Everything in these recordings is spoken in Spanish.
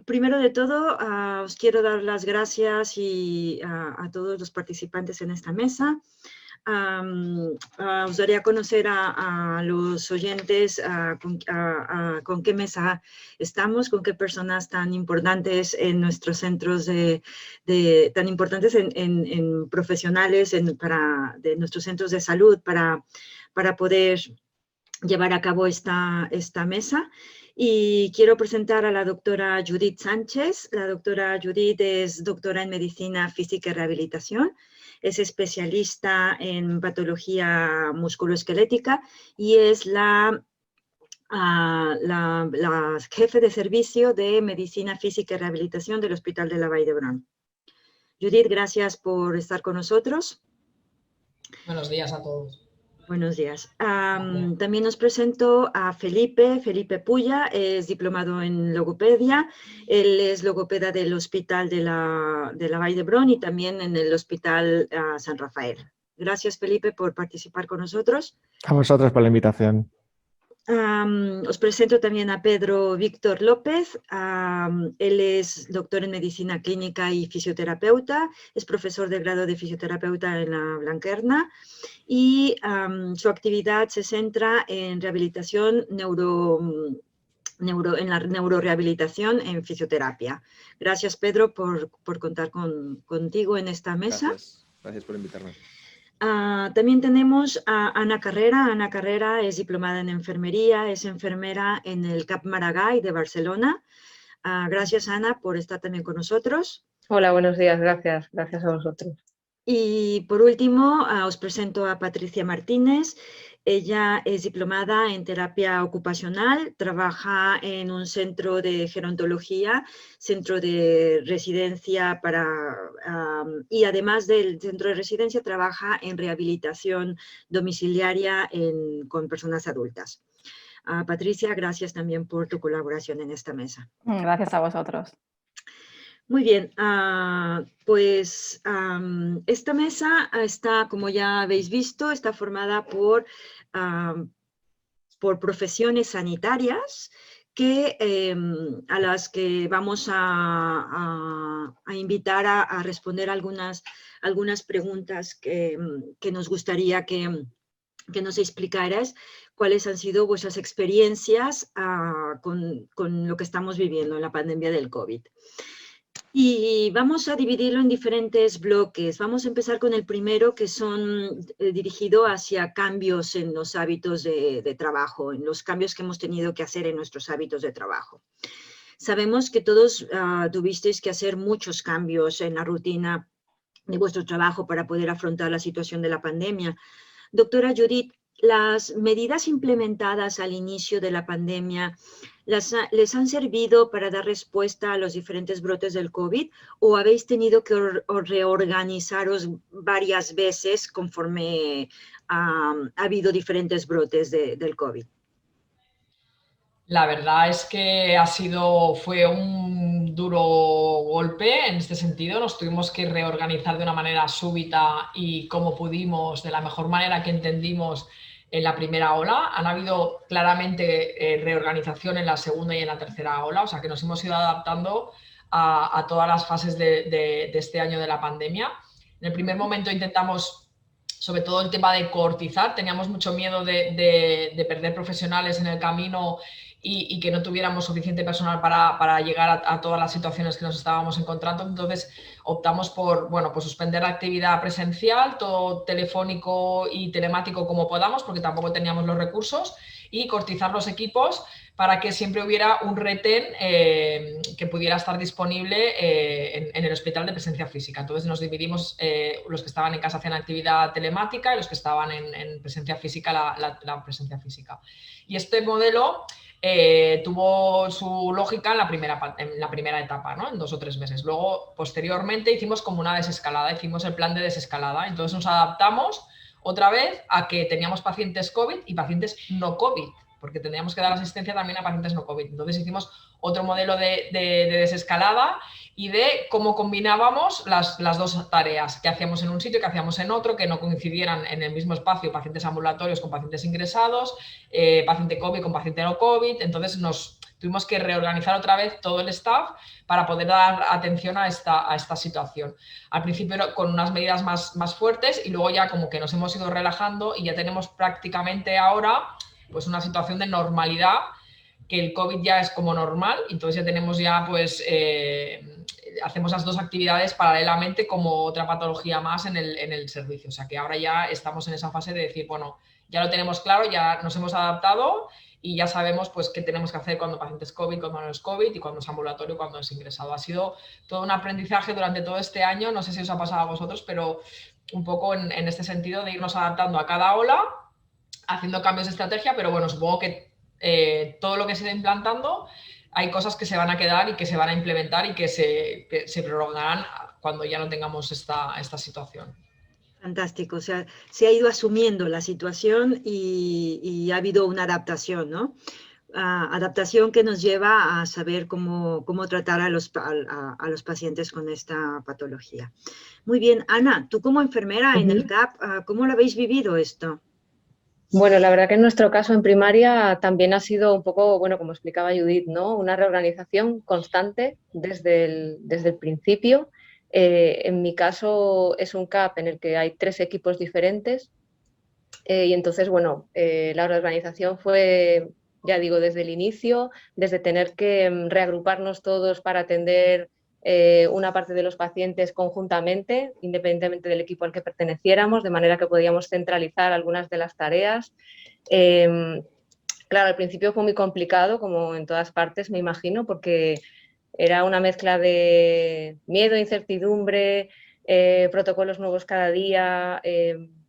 Primero de todo, os quiero dar las gracias a todos los participantes en esta mesa. Os daré a conocer a los oyentes con qué mesa estamos, con qué personas tan importantes en nuestros centros tan importantes en profesionales de nuestros centros de salud para poder llevar a cabo esta mesa. Y quiero presentar a la doctora Judith Sánchez. La doctora Judith es doctora en Medicina Física y Rehabilitación, es especialista en patología musculoesquelética y es la jefe de servicio de Medicina Física y Rehabilitación del Hospital de la Vall d'Hebron. Judith, gracias por estar con nosotros. Buenos días a todos. Buenos días. También os presento a Felipe Puya, es diplomado en logopedia. Él es logopeda del Hospital de la Vall d'Hebron y también en el Hospital San Rafael. Gracias, Felipe, por participar con nosotros. A vosotros por la invitación. Os presento también a Pedro Víctor López. Él es doctor en medicina clínica y fisioterapeuta, es profesor de grado de fisioterapeuta en la Blanquerna y su actividad se centra en rehabilitación en la neurorehabilitación en fisioterapia. Gracias, Pedro, por contar contigo en esta mesa. Gracias por invitarme. También tenemos a Ana Carrera. Ana Carrera es diplomada en enfermería, es enfermera en el CAP Maragall de Barcelona. Gracias, Ana, por estar también con nosotros. Hola, buenos días, gracias a vosotros. Y por último, os presento a Patricia Martínez. Ella es diplomada en terapia ocupacional, trabaja en un centro de gerontología, centro de residencia y además del centro de residencia trabaja en rehabilitación domiciliaria con personas adultas. Patricia, gracias también por tu colaboración en esta mesa. Gracias a vosotros. Muy bien, esta mesa está, como ya habéis visto, está formada por profesiones sanitarias a las que vamos a invitar a responder algunas preguntas que nos gustaría que nos explicaras cuáles han sido vuestras experiencias con lo que estamos viviendo en la pandemia del COVID. Y vamos a dividirlo en diferentes bloques. Vamos a empezar con el primero, que son dirigido hacia cambios en los hábitos de trabajo, en los cambios que hemos tenido que hacer en nuestros hábitos de trabajo. Sabemos que todos tuvisteis que hacer muchos cambios en la rutina de vuestro trabajo para poder afrontar la situación de la pandemia. Doctora Judith, ¿las medidas implementadas al inicio de la pandemia les han servido para dar respuesta a los diferentes brotes del COVID o habéis tenido que reorganizaros varias veces conforme ha habido diferentes brotes del COVID? La verdad es que fue un duro golpe en este sentido. Nos tuvimos que reorganizar de una manera súbita y como pudimos, de la mejor manera que entendimos en la primera ola. Han habido claramente reorganización en la segunda y en la tercera ola, o sea que nos hemos ido adaptando a todas las fases de este año de la pandemia. En el primer momento intentamos, sobre todo el tema de cohortizar, teníamos mucho miedo de perder profesionales en el camino y que no tuviéramos suficiente personal para llegar a todas las situaciones que nos estábamos encontrando. Entonces optamos por suspender la actividad presencial, todo telefónico y telemático como podamos, porque tampoco teníamos los recursos, y cohortizar los equipos para que siempre hubiera un retén que pudiera estar disponible en el hospital de presencia física. Entonces nos dividimos, los que estaban en casa hacían actividad telemática y los que estaban en presencia física, la presencia física. Y este modelo tuvo su lógica en la primera etapa, ¿no? En 2 o 3 meses. Luego, posteriormente, hicimos como una desescalada, hicimos el plan de desescalada. Entonces nos adaptamos otra vez a que teníamos pacientes COVID y pacientes no COVID, porque tendríamos que dar asistencia también a pacientes no COVID. Entonces hicimos otro modelo de desescalada y de cómo combinábamos las dos tareas, que hacíamos en un sitio, que hacíamos en otro, que no coincidieran en el mismo espacio pacientes ambulatorios con pacientes ingresados, paciente COVID con paciente no COVID. Entonces tuvimos que reorganizar otra vez todo el staff para poder dar atención a esta situación. Al principio con unas medidas más fuertes y luego ya como que nos hemos ido relajando y ya tenemos prácticamente ahora pues una situación de normalidad, que el COVID ya es como normal, entonces ya tenemos pues hacemos las dos actividades paralelamente como otra patología más en el servicio, o sea que ahora ya estamos en esa fase de decir, bueno, ya lo tenemos claro, ya nos hemos adaptado y ya sabemos pues qué tenemos que hacer cuando el paciente es COVID, cuando no es COVID y cuando es ambulatorio, cuando es ingresado. Ha sido todo un aprendizaje durante todo este año, no sé si os ha pasado a vosotros, pero un poco en este sentido de irnos adaptando a cada ola, haciendo cambios de estrategia, pero bueno, supongo que todo lo que se va implantando, hay cosas que se van a quedar y que se van a implementar y que se prolongarán cuando ya no tengamos esta situación. Fantástico, o sea, se ha ido asumiendo la situación y ha habido una adaptación, ¿no? Adaptación que nos lleva a saber cómo tratar a los pacientes con esta patología. Muy bien, Ana, tú como enfermera en el CAP, ¿cómo lo habéis vivido esto? Bueno, la verdad que en nuestro caso en primaria también ha sido un poco, bueno, como explicaba Judith, ¿no? Una reorganización constante desde el principio. En mi caso es un CAP en el que hay 3 equipos diferentes y entonces, bueno, la reorganización fue, ya digo, desde el inicio, desde tener que reagruparnos todos para atender una parte de los pacientes conjuntamente, independientemente del equipo al que perteneciéramos, de manera que podíamos centralizar algunas de las tareas. Claro, al principio fue muy complicado, como en todas partes, me imagino, porque era una mezcla de miedo, incertidumbre, protocolos nuevos cada día,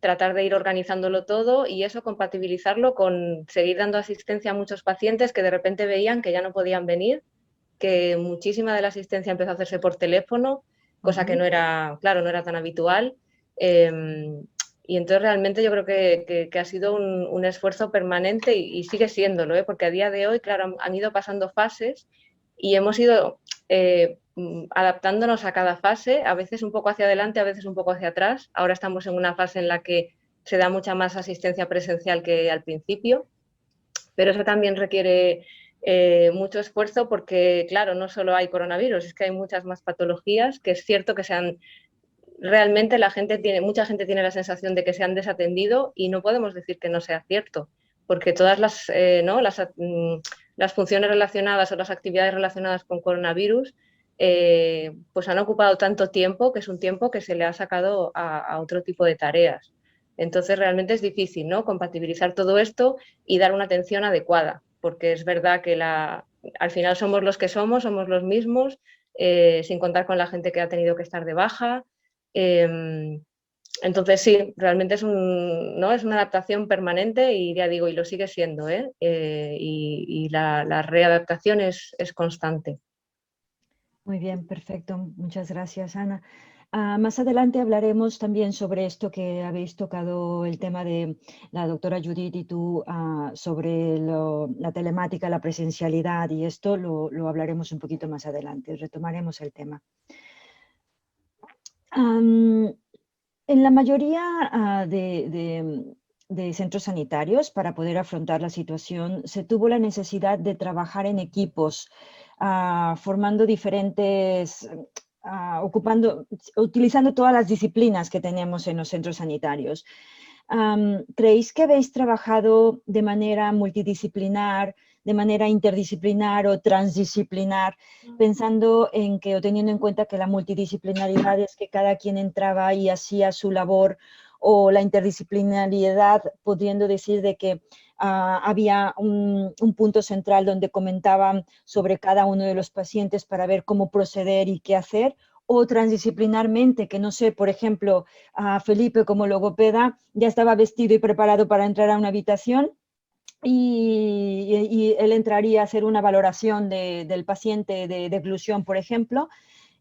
tratar de ir organizándolo todo y eso compatibilizarlo con seguir dando asistencia a muchos pacientes que de repente veían que ya no podían venir, que muchísima de la asistencia empezó a hacerse por teléfono, cosa que no era, claro, no era tan habitual. Y entonces realmente yo creo que ha sido un esfuerzo permanente y sigue siéndolo, porque a día de hoy, claro, han ido pasando fases y hemos ido adaptándonos a cada fase, a veces un poco hacia adelante, a veces un poco hacia atrás. Ahora estamos en una fase en la que se da mucha más asistencia presencial que al principio, pero eso también requiere mucho esfuerzo porque, claro, no solo hay coronavirus, es que hay muchas más patologías que es cierto que realmente mucha gente tiene la sensación de que se han desatendido y no podemos decir que no sea cierto, porque todas las funciones relacionadas o las actividades relacionadas con coronavirus pues han ocupado tanto tiempo que es un tiempo que se le ha sacado a otro tipo de tareas. Entonces realmente es difícil, ¿no?, compatibilizar todo esto y dar una atención adecuada, porque es verdad que al final somos los que somos los mismos, sin contar con la gente que ha tenido que estar de baja. Entonces sí, realmente es una adaptación permanente y ya digo, y lo sigue siendo, y la readaptación es constante. Muy bien, perfecto. Muchas gracias, Ana. Más adelante hablaremos también sobre esto que habéis tocado, el tema de la doctora Judith y tú, sobre la telemática, la presencialidad, y esto lo hablaremos un poquito más adelante, retomaremos el tema. En la mayoría de centros sanitarios, para poder afrontar la situación, se tuvo la necesidad de trabajar en equipos, formando diferentes, utilizando todas las disciplinas que tenemos en los centros sanitarios. ¿Creéis que habéis trabajado de manera multidisciplinar, de manera interdisciplinar o transdisciplinar, pensando en que, o teniendo en cuenta que la multidisciplinaridad es que cada quien entraba y hacía su labor, o la interdisciplinariedad, pudiendo decir de que había un punto central donde comentaban sobre cada uno de los pacientes para ver cómo proceder y qué hacer? O transdisciplinarmente, que no sé, por ejemplo, Felipe como logopeda ya estaba vestido y preparado para entrar a una habitación y él entraría a hacer una valoración del paciente de deglución, por ejemplo,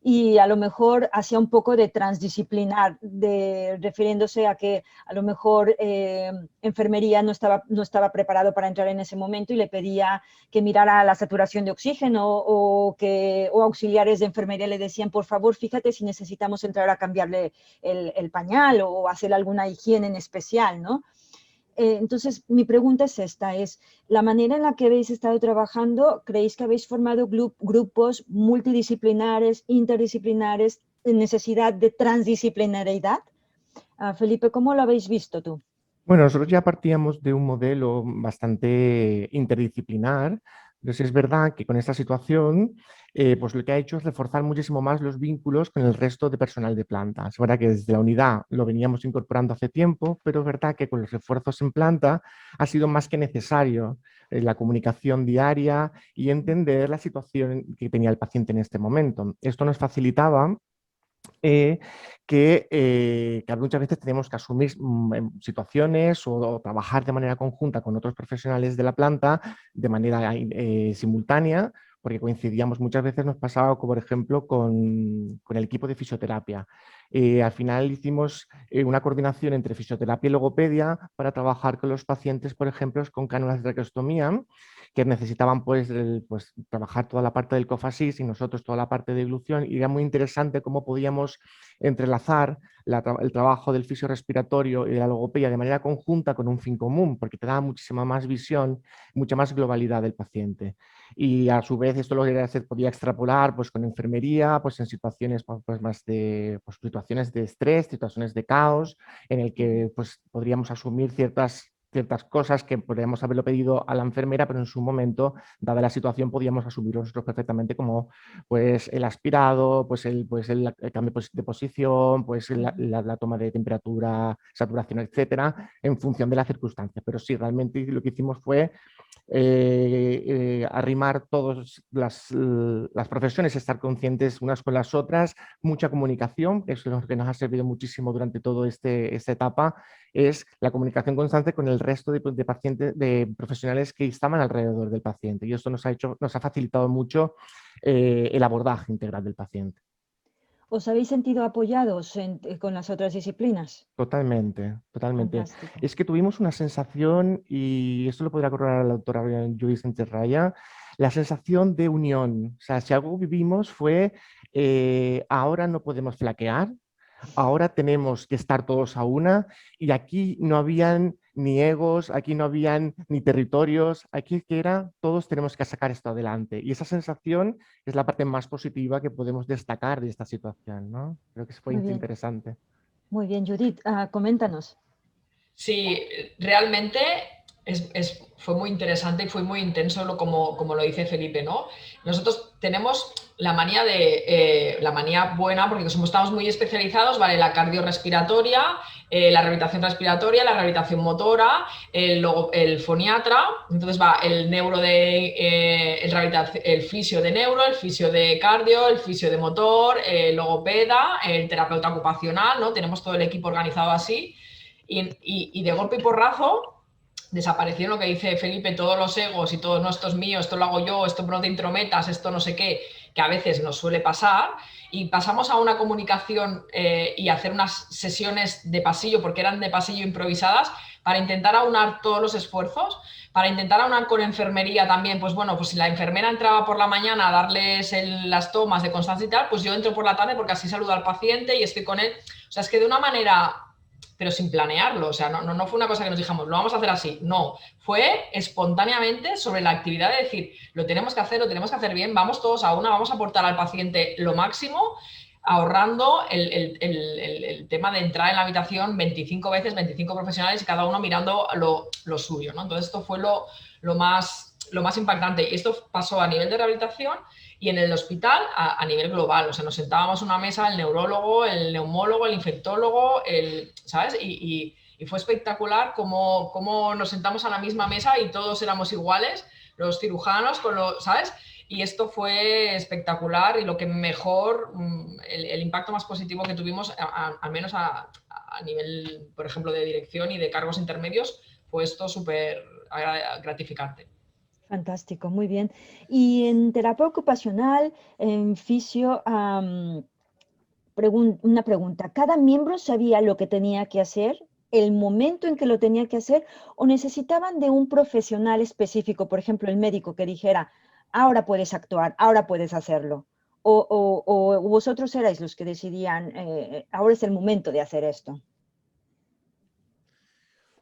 y a lo mejor hacía un poco de transdisciplinar, refiriéndose a que a lo mejor enfermería no estaba preparado para entrar en ese momento y le pedía que mirara la saturación de oxígeno, o auxiliares de enfermería le decían, por favor, fíjate si necesitamos entrar a cambiarle el pañal o hacer alguna higiene en especial, ¿no? Entonces, mi pregunta es esta, es la manera en la que habéis estado trabajando, ¿creéis que habéis formado grupos multidisciplinares, interdisciplinares, en necesidad de transdisciplinariedad? Felipe, ¿cómo lo habéis visto tú? Bueno, nosotros ya partíamos de un modelo bastante interdisciplinar. Entonces es verdad que con esta situación, pues lo que ha hecho es reforzar muchísimo más los vínculos con el resto de personal de planta. Es verdad que desde la unidad lo veníamos incorporando hace tiempo, pero es verdad que con los refuerzos en planta ha sido más que necesario la comunicación diaria y entender la situación que tenía el paciente en este momento. Esto nos facilitaba que muchas veces tenemos que asumir situaciones o trabajar de manera conjunta con otros profesionales de la planta de manera simultánea, porque coincidíamos muchas veces, nos pasaba, por ejemplo, con el equipo de fisioterapia. Al final hicimos una coordinación entre fisioterapia y logopedia para trabajar con los pacientes, por ejemplo, con cánulas de traqueostomía, que necesitaban pues trabajar toda la parte del cofasis y nosotros toda la parte de ilusión, y era muy interesante cómo podíamos entrelazar el trabajo del fisorrespiratorio y de la logopedia de manera conjunta con un fin común, porque te da muchísima más visión, mucha más globalidad del paciente. Y a su vez esto se podía extrapolar pues, con enfermería, pues en situaciones pues, más de situaciones de estrés, situaciones de caos, en el que pues, podríamos asumir ciertas cosas que podríamos haberlo pedido a la enfermera, pero en su momento, dada la situación, podíamos asumirlo nosotros perfectamente, como pues el aspirado, pues el cambio de posición, pues la toma de temperatura, saturación, etcétera, en función de las circunstancias. Pero sí, realmente lo que hicimos fue arrimar todas las profesiones, estar conscientes unas con las otras, mucha comunicación, que es lo que nos ha servido muchísimo durante toda esta etapa, es la comunicación constante con el resto de pacientes, de profesionales que estaban alrededor del paciente, y esto nos ha facilitado mucho el abordaje integral del paciente. ¿Os habéis sentido apoyados con las otras disciplinas? Totalmente, totalmente. Fantástico. Es que tuvimos una sensación, y esto lo podrá corroborar la doctora Judith Sánchez Raya, la sensación de unión. O sea, si algo vivimos fue, ahora no podemos flaquear, ahora tenemos que estar todos a una, y aquí no habían ni egos, aquí no habían ni territorios, aquí que era todos tenemos que sacar esto adelante. Y esa sensación es la parte más positiva que podemos destacar de esta situación, ¿no? Creo que fue Muy bien. interesante. Muy bien, Judith, coméntanos. Sí, realmente fue muy interesante y fue muy intenso como lo dice Felipe, ¿no? Nosotros tenemos la manía buena, porque estamos muy especializados, ¿vale? La cardiorrespiratoria, la rehabilitación respiratoria, la rehabilitación motora, el foniatra, entonces va el neuro el fisio de neuro, el fisio de cardio, el fisio de motor, el logopeda, el terapeuta ocupacional, ¿no? Tenemos todo el equipo organizado así. Y de golpe y porrazo desaparecieron, lo que dice Felipe, todos los egos y todo, no, esto es mío, esto lo hago yo, esto no te intrometas, esto no sé qué, que a veces nos suele pasar, y pasamos a una comunicación y hacer unas sesiones de pasillo, porque eran de pasillo improvisadas, para intentar aunar todos los esfuerzos, para intentar aunar con enfermería también, pues bueno, pues si la enfermera entraba por la mañana a darles las tomas de constancia y tal, pues yo entro por la tarde porque así saludo al paciente y estoy con él. O sea, es que de una manera, pero sin planearlo, o sea, no fue una cosa que nos dijamos, lo vamos a hacer así, no, fue espontáneamente sobre la actividad de decir, lo tenemos que hacer bien, vamos todos a una, vamos a aportar al paciente lo máximo, ahorrando el tema de entrar en la habitación 25 veces, 25 profesionales y cada uno mirando lo suyo, ¿no? Entonces esto fue lo más impactante, y esto pasó a nivel de rehabilitación y en el hospital a nivel global. O sea, nos sentábamos a una mesa el neurólogo, el neumólogo, el infectólogo, ¿sabes? Y fue espectacular cómo nos sentamos a la misma mesa y todos éramos iguales, los cirujanos, ¿sabes? Y esto fue espectacular, y lo que mejor, el impacto más positivo que tuvimos, al menos a nivel, por ejemplo, de dirección y de cargos intermedios, fue esto súper gratificante. Fantástico, muy bien. Y en terapia ocupacional, en fisio, una pregunta. ¿Cada miembro sabía lo que tenía que hacer, el momento en que lo tenía que hacer, o necesitaban de un profesional específico, por ejemplo, el médico que dijera, ahora puedes actuar, ahora puedes hacerlo? ¿O vosotros erais los que decidían, ahora es el momento de hacer esto?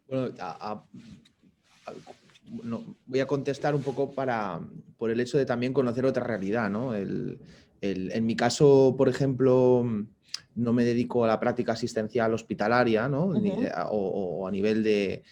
Bueno, no, voy a contestar un poco por el hecho de también conocer otra realidad, ¿no? En mi caso, por ejemplo, no me dedico a la práctica asistencial hospitalaria, ¿no? O a nivel de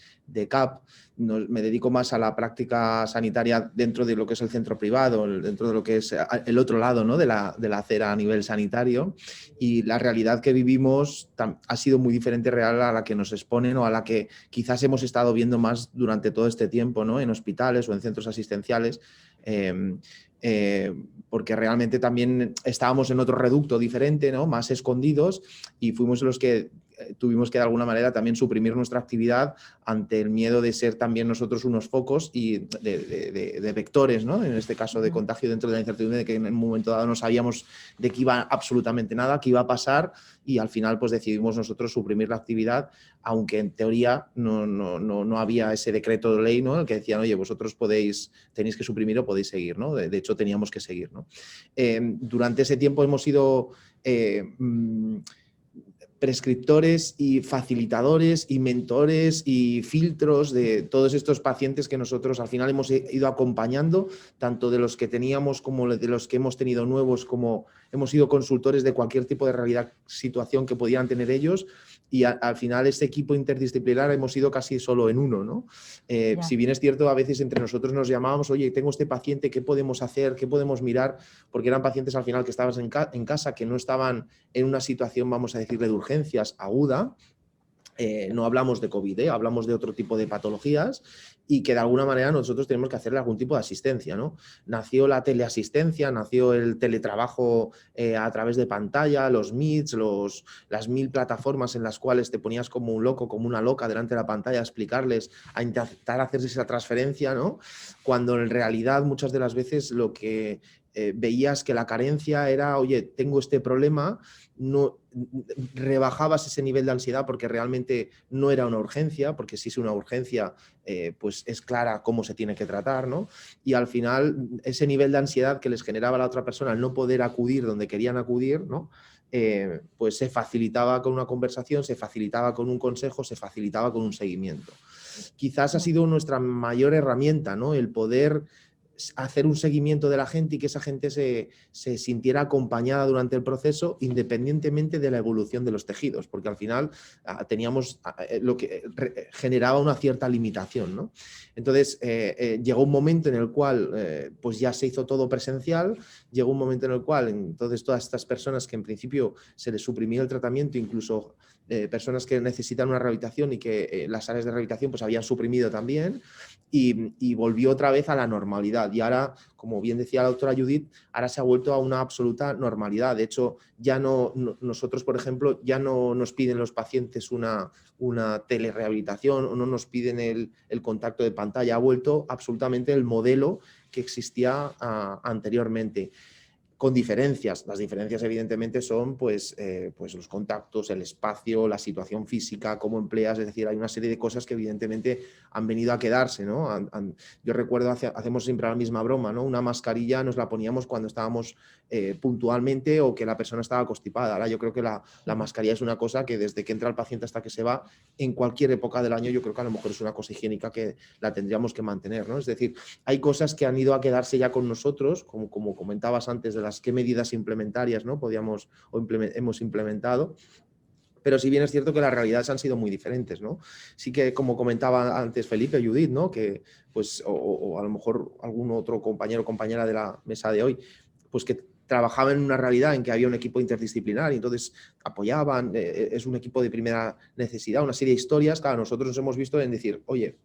CAP, me dedico más a la práctica sanitaria dentro de lo que es el centro privado, dentro de lo que es el otro lado, ¿no? de la acera a nivel sanitario, y la realidad que vivimos ha sido muy diferente real a la que nos exponen o a la que quizás hemos estado viendo más durante todo este tiempo, ¿no? En hospitales o en centros asistenciales. Porque realmente también estábamos en otro reducto diferente, ¿no? Más escondidos, y fuimos los que tuvimos que de alguna manera también suprimir nuestra actividad ante el miedo de ser también nosotros unos focos y de vectores, ¿no? En este caso de contagio, dentro de la incertidumbre de que en un momento dado no sabíamos de qué iba absolutamente nada, qué iba a pasar, y al final pues decidimos nosotros suprimir la actividad, aunque en teoría no había ese decreto de ley, ¿no? El que decían, oye, vosotros tenéis que suprimir o podéis seguir, ¿no? De hecho teníamos que seguir, ¿no? Durante ese tiempo hemos sido prescriptores y facilitadores y mentores y filtros de todos estos pacientes que nosotros al final hemos ido acompañando, tanto de los que teníamos como de los que hemos tenido nuevos, como hemos sido consultores de cualquier tipo de realidad, situación que podían tener ellos, y al final este equipo interdisciplinar hemos sido casi solo en uno, ¿no? Si bien es cierto, a veces entre nosotros nos llamábamos, oye, tengo este paciente, ¿qué podemos hacer? ¿Qué podemos mirar? Porque eran pacientes al final que estaban en casa, que no estaban en una situación, vamos a decirle, de urgencias aguda. No hablamos de COVID, hablamos de otro tipo de patologías, y que de alguna manera nosotros tenemos que hacerle algún tipo de asistencia, ¿no? Nació la teleasistencia, nació el teletrabajo a través de pantalla, los Meets, las 1000 plataformas en las cuales te ponías como un loco, como una loca delante de la pantalla a explicarles, a intentar hacerse esa transferencia, ¿no? Cuando en realidad muchas de las veces lo que veías que la carencia era, oye, tengo este problema, no rebajabas ese nivel de ansiedad porque realmente no era una urgencia, porque si es una urgencia, pues es clara cómo se tiene que tratar, ¿no? Y al final ese nivel de ansiedad que les generaba a la otra persona al no poder acudir donde querían acudir, ¿no? Pues se facilitaba con una conversación, se facilitaba con un consejo, se facilitaba con un seguimiento. Quizás ha sido nuestra mayor herramienta, ¿no? El poder hacer un seguimiento de la gente y que esa gente se sintiera acompañada durante el proceso, independientemente de la evolución de los tejidos, porque al final teníamos lo que generaba una cierta limitación, ¿no? Entonces llegó un momento en el cual pues ya se hizo todo presencial, llegó un momento en el cual entonces todas estas personas que en principio se les suprimía el tratamiento, incluso personas que necesitan una rehabilitación y que las áreas de rehabilitación pues habían suprimido también, y volvió otra vez a la normalidad. Y ahora, como bien decía la doctora Judith, ahora se ha vuelto a una absoluta normalidad. De hecho, ya nosotros, por ejemplo, ya no nos piden los pacientes una telerehabilitación, o no nos piden el contacto de pantalla. Ha vuelto absolutamente el modelo que existía anteriormente. Con diferencias. Las diferencias evidentemente son pues los contactos, el espacio, la situación física, cómo empleas, es decir, hay una serie de cosas que evidentemente han venido a quedarse, ¿no? Yo recuerdo, hacemos siempre la misma broma, ¿no? Una mascarilla nos la poníamos cuando estábamos puntualmente o que la persona estaba constipada. Ahora yo creo que la mascarilla es una cosa que desde que entra el paciente hasta que se va, en cualquier época del año, yo creo que a lo mejor es una cosa higiénica que la tendríamos que mantener, ¿no? Es decir, hay cosas que han ido a quedarse ya con nosotros, como comentabas antes, de qué medidas implementarias, ¿no? Hemos implementado, pero si bien es cierto que las realidades han sido muy diferentes, ¿no? Sí que, como comentaba antes Felipe, Judith, ¿no? Que pues, o a lo mejor algún otro compañero o compañera de la mesa de hoy, pues que trabajaba en una realidad en que había un equipo interdisciplinar y entonces apoyaban, es un equipo de primera necesidad, una serie de historias. Claro, nosotros nos hemos visto en decir, oye,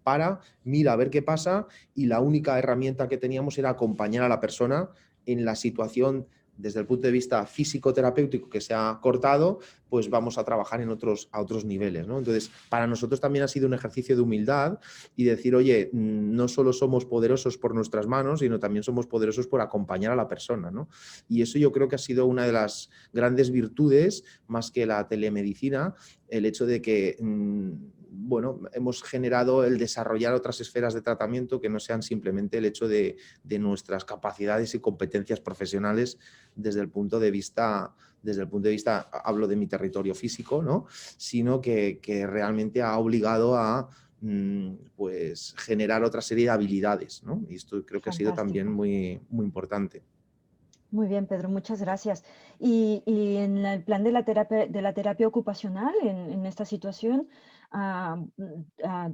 mira a ver qué pasa, y la única herramienta que teníamos era acompañar a la persona en la situación desde el punto de vista físico-terapéutico que se ha cortado, pues vamos a trabajar a otros niveles, ¿no? Entonces, para nosotros también ha sido un ejercicio de humildad y decir, oye, no solo somos poderosos por nuestras manos, sino también somos poderosos por acompañar a la persona, ¿no? Y eso yo creo que ha sido una de las grandes virtudes, más que la telemedicina, el hecho de que bueno, hemos generado el desarrollar otras esferas de tratamiento que no sean simplemente el hecho de nuestras capacidades y competencias profesionales desde el punto de vista, hablo de mi territorio físico, ¿no? Sino que realmente ha obligado a pues generar otra serie de habilidades, ¿no? Y esto creo que ha sido también muy, muy importante. Muy bien, Pedro, muchas gracias. Y en el plan de la terapia ocupacional, en esta situación,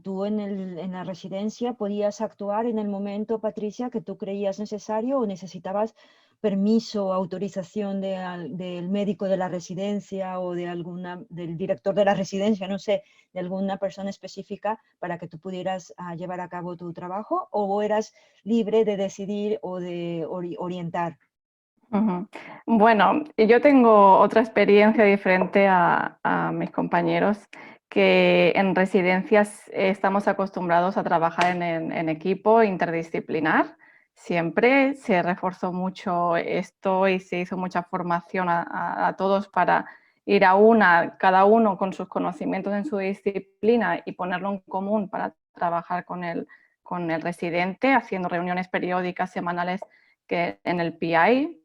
tú en la residencia podías actuar en el momento, Patricia, que tú creías necesario o necesitabas permiso, autorización del médico de la residencia o del director de la residencia, no sé, de alguna persona específica para que tú pudieras llevar a cabo tu trabajo, o eras libre de decidir o de orientar. Bueno, yo tengo otra experiencia diferente a mis compañeros, que en residencias estamos acostumbrados a trabajar en equipo interdisciplinar. Siempre se reforzó mucho esto y se hizo mucha formación a todos para ir cada uno con sus conocimientos en su disciplina y ponerlo en común para trabajar con el residente, haciendo reuniones periódicas, semanales, que en el PI,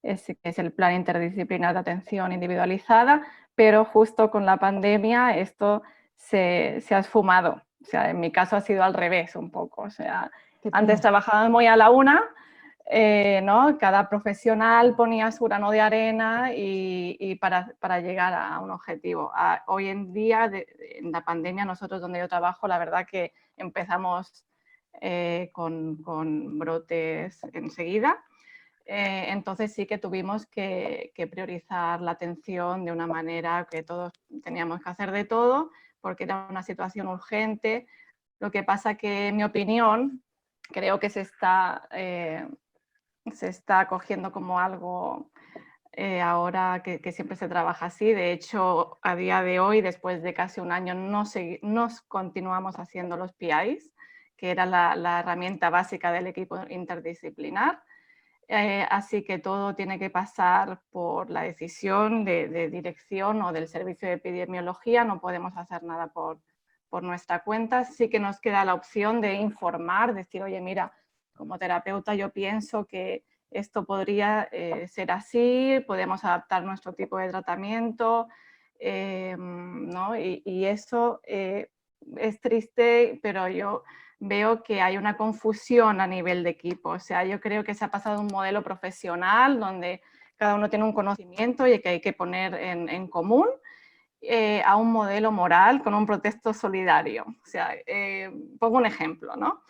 que es el Plan Interdisciplinar de Atención Individualizada, pero justo con la pandemia esto se ha esfumado. O sea, en mi caso ha sido al revés un poco. O sea, antes trabajábamos muy a la una, ¿no? Cada profesional ponía su grano de arena y para llegar a un objetivo. Hoy en día, en la pandemia, nosotros donde yo trabajo, la verdad que empezamos con brotes enseguida. Entonces sí que tuvimos que priorizar la atención de una manera que todos teníamos que hacer de todo, porque era una situación urgente. Lo que pasa que, en mi opinión, creo que se está cogiendo como algo ahora que siempre se trabaja así. De hecho, a día de hoy, después de casi un año, nos continuamos haciendo los PIs, que era la herramienta básica del equipo interdisciplinar. Así que todo tiene que pasar por la decisión de dirección o del servicio de epidemiología. No podemos hacer nada por nuestra cuenta. Sí que nos queda la opción de informar, decir, oye, mira, como terapeuta yo pienso que esto podría ser así, podemos adaptar nuestro tipo de tratamiento, ¿no? Y eso es triste, pero yo veo que hay una confusión a nivel de equipo. O sea, yo creo que se ha pasado de un modelo profesional donde cada uno tiene un conocimiento y que hay que poner en común, a un modelo moral con un protesto solidario. O sea, pongo un ejemplo, ¿no?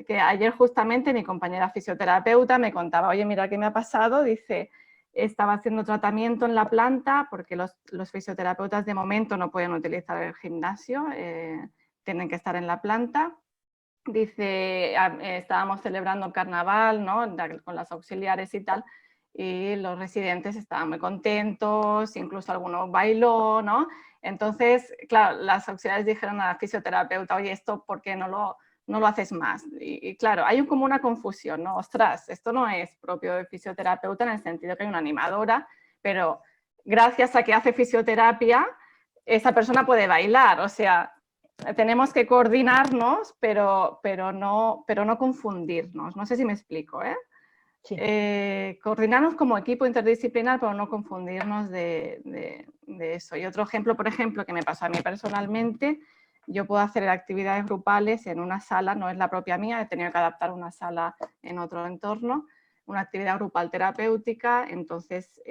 Que ayer justamente mi compañera fisioterapeuta me contaba, oye, mira qué me ha pasado, dice, estaba haciendo tratamiento en la planta porque los fisioterapeutas de momento no pueden utilizar el gimnasio, tienen que estar en la planta. Dice, estábamos celebrando el carnaval, ¿no? Con las auxiliares y tal, y los residentes estaban muy contentos, incluso algunos bailó, ¿no? Entonces, claro, las auxiliares dijeron a la fisioterapeuta, oye, ¿esto por qué no lo haces más? Y claro, hay como una confusión, ¿no? Ostras, esto no es propio de fisioterapeuta en el sentido que hay una animadora, pero gracias a que hace fisioterapia, esa persona puede bailar, o sea, tenemos que coordinarnos, pero no confundirnos. No sé si me explico, ¿eh? Sí. Coordinarnos como equipo interdisciplinar, pero no confundirnos de eso. Y otro ejemplo, por ejemplo, que me pasó a mí personalmente, yo puedo hacer actividades grupales en una sala, no es la propia mía, he tenido que adaptar una sala en otro entorno, una actividad grupal terapéutica, entonces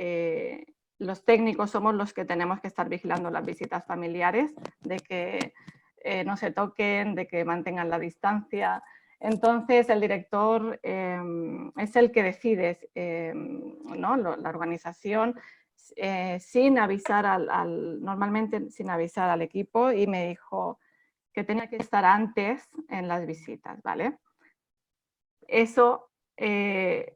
los técnicos somos los que tenemos que estar vigilando las visitas familiares, de que no se toquen, de que mantengan la distancia. Entonces, el director es el que decide, ¿no? La organización, sin avisar normalmente sin avisar al equipo, y me dijo que tenía que estar antes en las visitas, ¿vale? Eso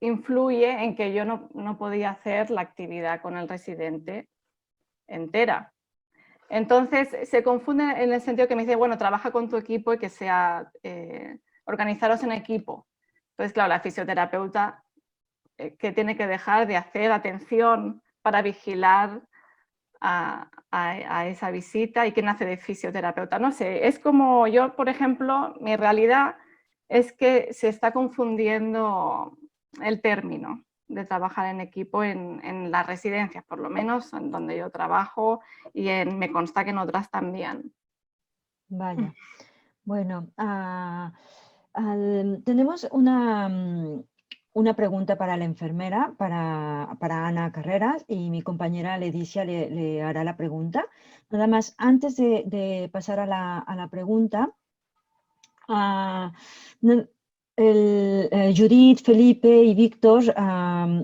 influye en que yo no podía hacer la actividad con el residente entera. Entonces, se confunde en el sentido que me dice, bueno, trabaja con tu equipo y que sea, organizaros en equipo. Entonces, claro, la fisioterapeuta que tiene que dejar de hacer atención para vigilar a esa visita, y quién hace de fisioterapeuta. No sé, es como yo, por ejemplo, mi realidad es que se está confundiendo el término de trabajar en equipo en las residencias, por lo menos en donde yo trabajo, y me consta que en otras también. Vaya. Bueno, tenemos una pregunta para la enfermera, para Ana Carreras, y mi compañera Leticia le hará la pregunta. Nada más, antes de pasar a la pregunta, Judith, Felipe y Víctor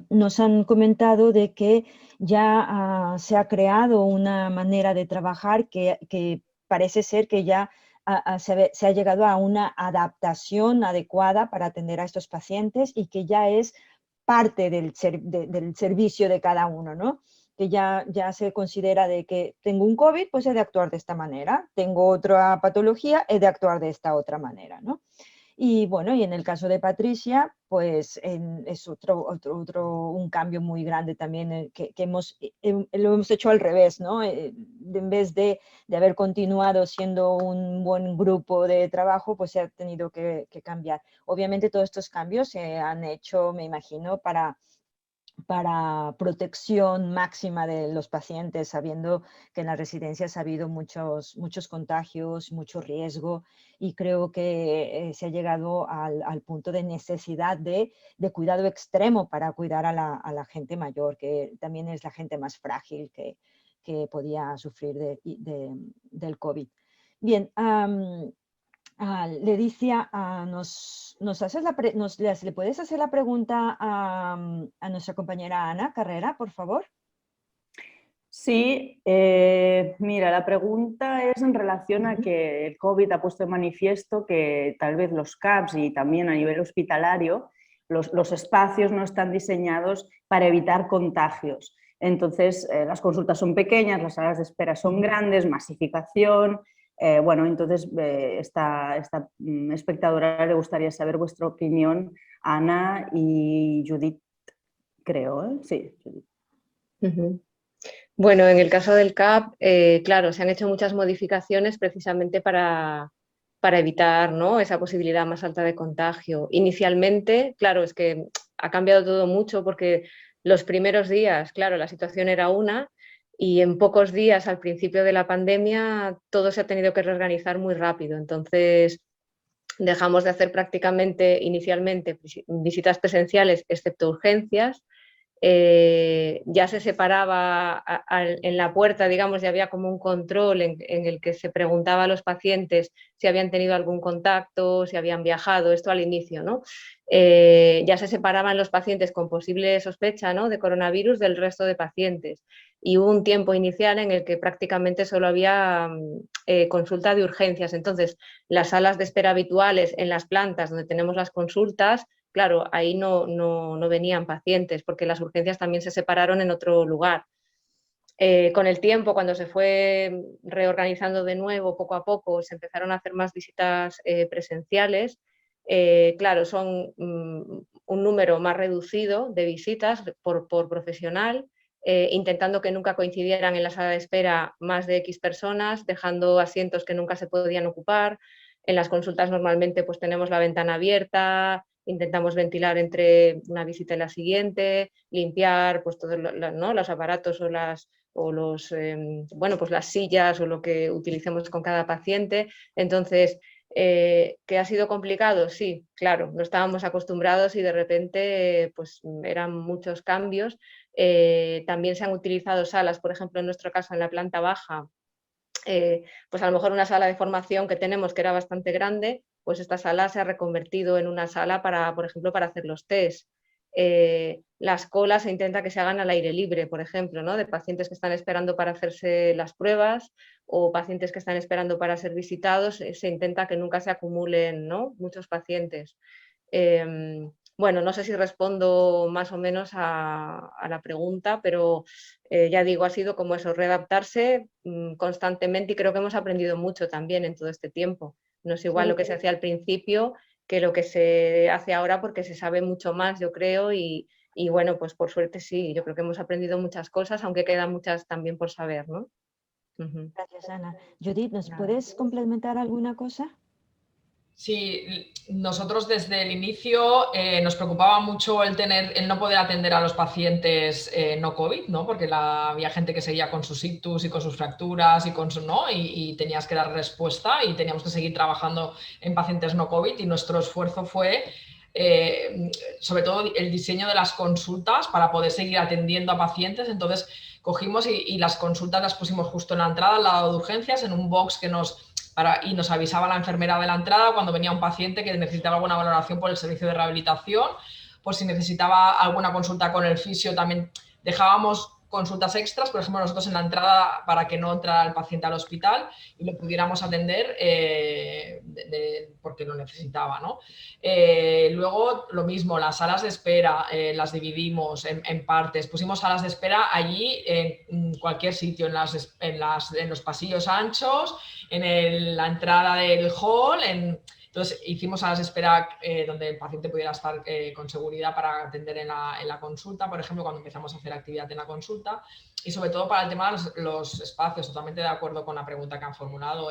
nos han comentado de que ya se ha creado una manera de trabajar que parece ser que ya se ha llegado a una adaptación adecuada para atender a estos pacientes y que ya es parte del servicio de cada uno, ¿no? Que ya se considera de que tengo un COVID, pues he de actuar de esta manera, tengo otra patología, he de actuar de esta otra manera, ¿no? Y bueno, y en el caso de Patricia, pues es un cambio muy grande también que lo hemos hecho al revés, ¿no? En vez de haber continuado siendo un buen grupo de trabajo, pues se ha tenido que cambiar. Obviamente todos estos cambios se han hecho, me imagino, para protección máxima de los pacientes, sabiendo que en las residencias ha habido muchos contagios, mucho riesgo, y creo que se ha llegado al punto de necesidad de cuidado extremo para cuidar a la gente mayor, que también es la gente más frágil que podía sufrir del COVID. Bien, Leticia, ¿le puedes hacer la pregunta a nuestra compañera Ana Carrera, por favor? Sí, mira, la pregunta es en relación a que el COVID ha puesto de manifiesto que tal vez los CAPs y también a nivel hospitalario los espacios no están diseñados para evitar contagios. Entonces, las consultas son pequeñas, las salas de espera son grandes, masificación. Bueno, entonces esta espectadora le gustaría saber vuestra opinión, Ana y Judith, creo, ¿eh? Sí, Judith. Bueno, en el caso del CAP, claro, se han hecho muchas modificaciones precisamente para evitar, ¿no?, esa posibilidad más alta de contagio. Inicialmente, claro, es que ha cambiado todo mucho porque los primeros días, claro, la situación era una y en pocos días al principio de la pandemia todo se ha tenido que reorganizar muy rápido. Entonces, dejamos de hacer prácticamente inicialmente visitas presenciales, excepto urgencias. Ya se separaba en la puerta, digamos, ya había como un control en el que se preguntaba a los pacientes si habían tenido algún contacto, si habían viajado, esto al inicio, ¿no? Ya se separaban los pacientes con posible sospecha, ¿no?, de coronavirus del resto de pacientes, y hubo un tiempo inicial en el que prácticamente solo había consulta de urgencias. Entonces, las salas de espera habituales en las plantas donde tenemos las consultas, claro, ahí no venían pacientes porque las urgencias también se separaron en otro lugar. Con el tiempo, cuando se fue reorganizando de nuevo, poco a poco, se empezaron a hacer más visitas presenciales. Claro, son un número más reducido de visitas por profesional, intentando que nunca coincidieran en la sala de espera más de X personas, dejando asientos que nunca se podían ocupar. En las consultas normalmente pues tenemos la ventana abierta, intentamos ventilar entre una visita y la siguiente, limpiar pues todos los aparatos pues las sillas o lo que utilicemos con cada paciente. Entonces, ¿que ha sido complicado? Sí, claro, no estábamos acostumbrados y de repente pues eran muchos cambios. También se han utilizado salas, por ejemplo, en nuestro caso en la planta baja, pues a lo mejor una sala de formación que tenemos que era bastante grande, pues esta sala se ha reconvertido en una sala para, por ejemplo, para hacer los test. Las colas se intenta que se hagan al aire libre, por ejemplo, ¿no?, de pacientes que están esperando para hacerse las pruebas o pacientes que están esperando para ser visitados, se intenta que nunca se acumulen, ¿no?, muchos pacientes. Bueno, no sé si respondo más o menos a la pregunta, pero ya digo, ha sido como eso, readaptarse constantemente, y creo que hemos aprendido mucho también en todo este tiempo. No es igual lo que se hacía al principio que lo que se hace ahora, porque se sabe mucho más, yo creo, y bueno, pues por suerte sí, yo creo que hemos aprendido muchas cosas, aunque quedan muchas también por saber, ¿no? Gracias, Ana. Judith, ¿nos puedes complementar alguna cosa? Sí, nosotros desde el inicio nos preocupaba mucho el no poder atender a los pacientes no COVID, ¿no? Porque había gente que seguía con sus ictus y con sus fracturas y con ¿no? Y tenías que dar respuesta y teníamos que seguir trabajando en pacientes no COVID y nuestro esfuerzo fue sobre todo el diseño de las consultas para poder seguir atendiendo a pacientes. Entonces cogimos y las consultas las pusimos justo en la entrada, al lado de urgencias, en un box y nos avisaba la enfermera de la entrada cuando venía un paciente que necesitaba alguna valoración por el servicio de rehabilitación, por si necesitaba alguna consulta con el fisio, también dejábamos consultas extras, por ejemplo, nosotros en la entrada para que no entrara el paciente al hospital y lo pudiéramos atender porque lo necesitaba, ¿no? Luego, lo mismo, las salas de espera las dividimos en partes. Pusimos salas de espera allí en cualquier sitio, en los pasillos anchos, la entrada del hall, entonces hicimos salas de espera donde el paciente pudiera estar con seguridad para atender en la consulta, por ejemplo, cuando empezamos a hacer actividad en la consulta, y sobre todo para el tema de los espacios, totalmente de acuerdo con la pregunta que han formulado.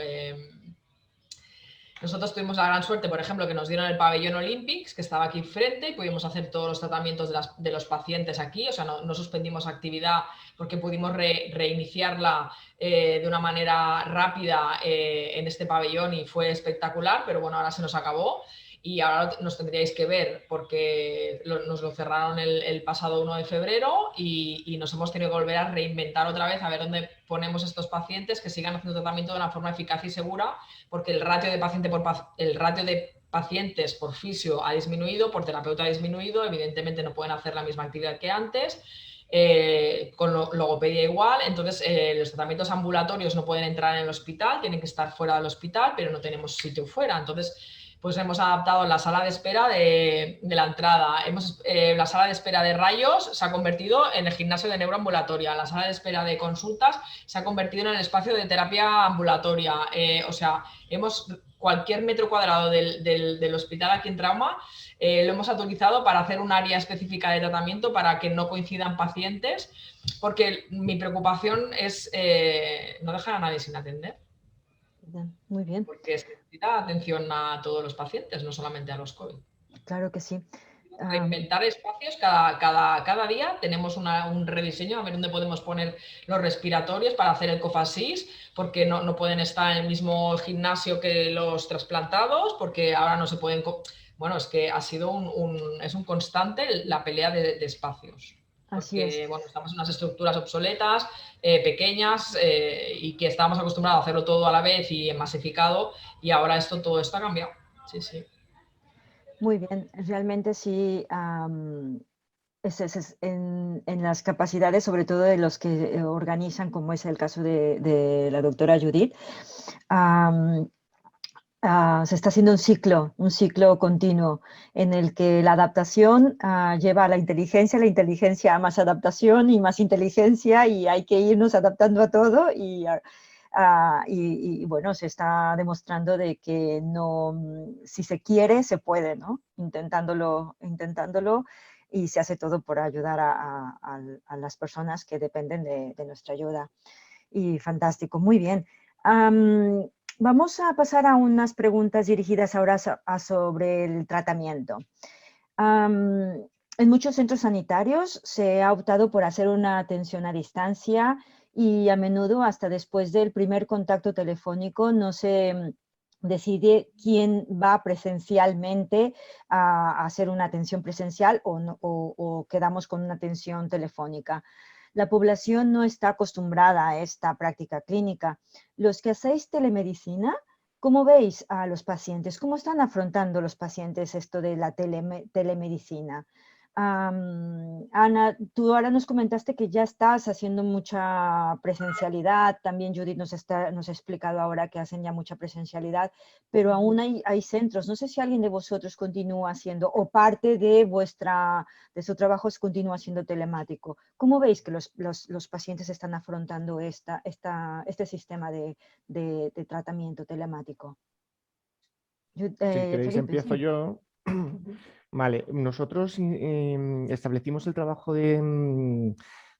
Nosotros tuvimos la gran suerte, por ejemplo, que nos dieron el pabellón Olympics, que estaba aquí frente, y pudimos hacer todos los tratamientos de los pacientes aquí, o sea, no suspendimos actividad porque pudimos reiniciarla de una manera rápida en este pabellón y fue espectacular, pero bueno, ahora se nos acabó y ahora nos tendríais que ver porque nos lo cerraron el pasado 1 de febrero y nos hemos tenido que volver a reinventar otra vez a ver dónde ponemos estos pacientes que sigan haciendo tratamiento de una forma eficaz y segura, porque el ratio de pacientes por fisio ha disminuido, por terapeuta ha disminuido, evidentemente no pueden hacer la misma actividad que antes, con logopedia igual, entonces los tratamientos ambulatorios no pueden entrar en el hospital, tienen que estar fuera del hospital, pero no tenemos sitio fuera, entonces pues hemos adaptado la sala de espera de la entrada. La sala de espera de rayos se ha convertido en el gimnasio de neuroambulatoria, la sala de espera de consultas se ha convertido en el espacio de terapia ambulatoria, o sea, cualquier metro cuadrado del hospital aquí en Trauma lo hemos utilizado para hacer un área específica de tratamiento para que no coincidan pacientes, porque mi preocupación es no dejar a nadie sin atender. Muy bien. Porque se necesita atención a todos los pacientes, no solamente a los COVID. Claro que sí. Reinventar espacios cada día, tenemos un rediseño, a ver dónde podemos poner los respiratorios para hacer el COFASIS, porque no pueden estar en el mismo gimnasio que los trasplantados, porque ahora no se pueden... Bueno, es que ha sido es un constante la pelea de espacios. Así Porque, es. bueno, estamos en unas estructuras obsoletas, pequeñas, y que estábamos acostumbrados a hacerlo todo a la vez y masificado, y ahora todo esto ha cambiado. Sí, sí. Muy bien, realmente sí, en las capacidades, sobre todo de los que organizan, como es el caso de la doctora Judith, se está haciendo un ciclo continuo en el que la adaptación lleva a la inteligencia a más adaptación y más inteligencia y hay que irnos adaptando a todo y bueno, se está demostrando de que no, si se quiere, se puede, ¿no? Intentándolo y se hace todo por ayudar a las personas que dependen de nuestra ayuda. Y fantástico, muy bien. Vamos a pasar a unas preguntas dirigidas ahora sobre el tratamiento. En muchos centros sanitarios se ha optado por hacer una atención a distancia y a menudo hasta después del primer contacto telefónico no se decide quién va presencialmente a hacer una atención presencial o quedamos con una atención telefónica. La población no está acostumbrada a esta práctica clínica. Los que hacéis telemedicina, ¿cómo veis a los pacientes? ¿Cómo están afrontando los pacientes esto de la telemedicina? Ana, tú ahora nos comentaste que ya estás haciendo mucha presencialidad, también Judith nos ha explicado ahora que hacen ya mucha presencialidad, pero aún hay centros, no sé si alguien de vosotros continúa haciendo, o parte de su trabajo continúa siendo telemático. ¿Cómo veis que los pacientes están afrontando este sistema de tratamiento telemático? Si queréis, Felipe, empiezo sí. yo. Vale, nosotros establecimos el trabajo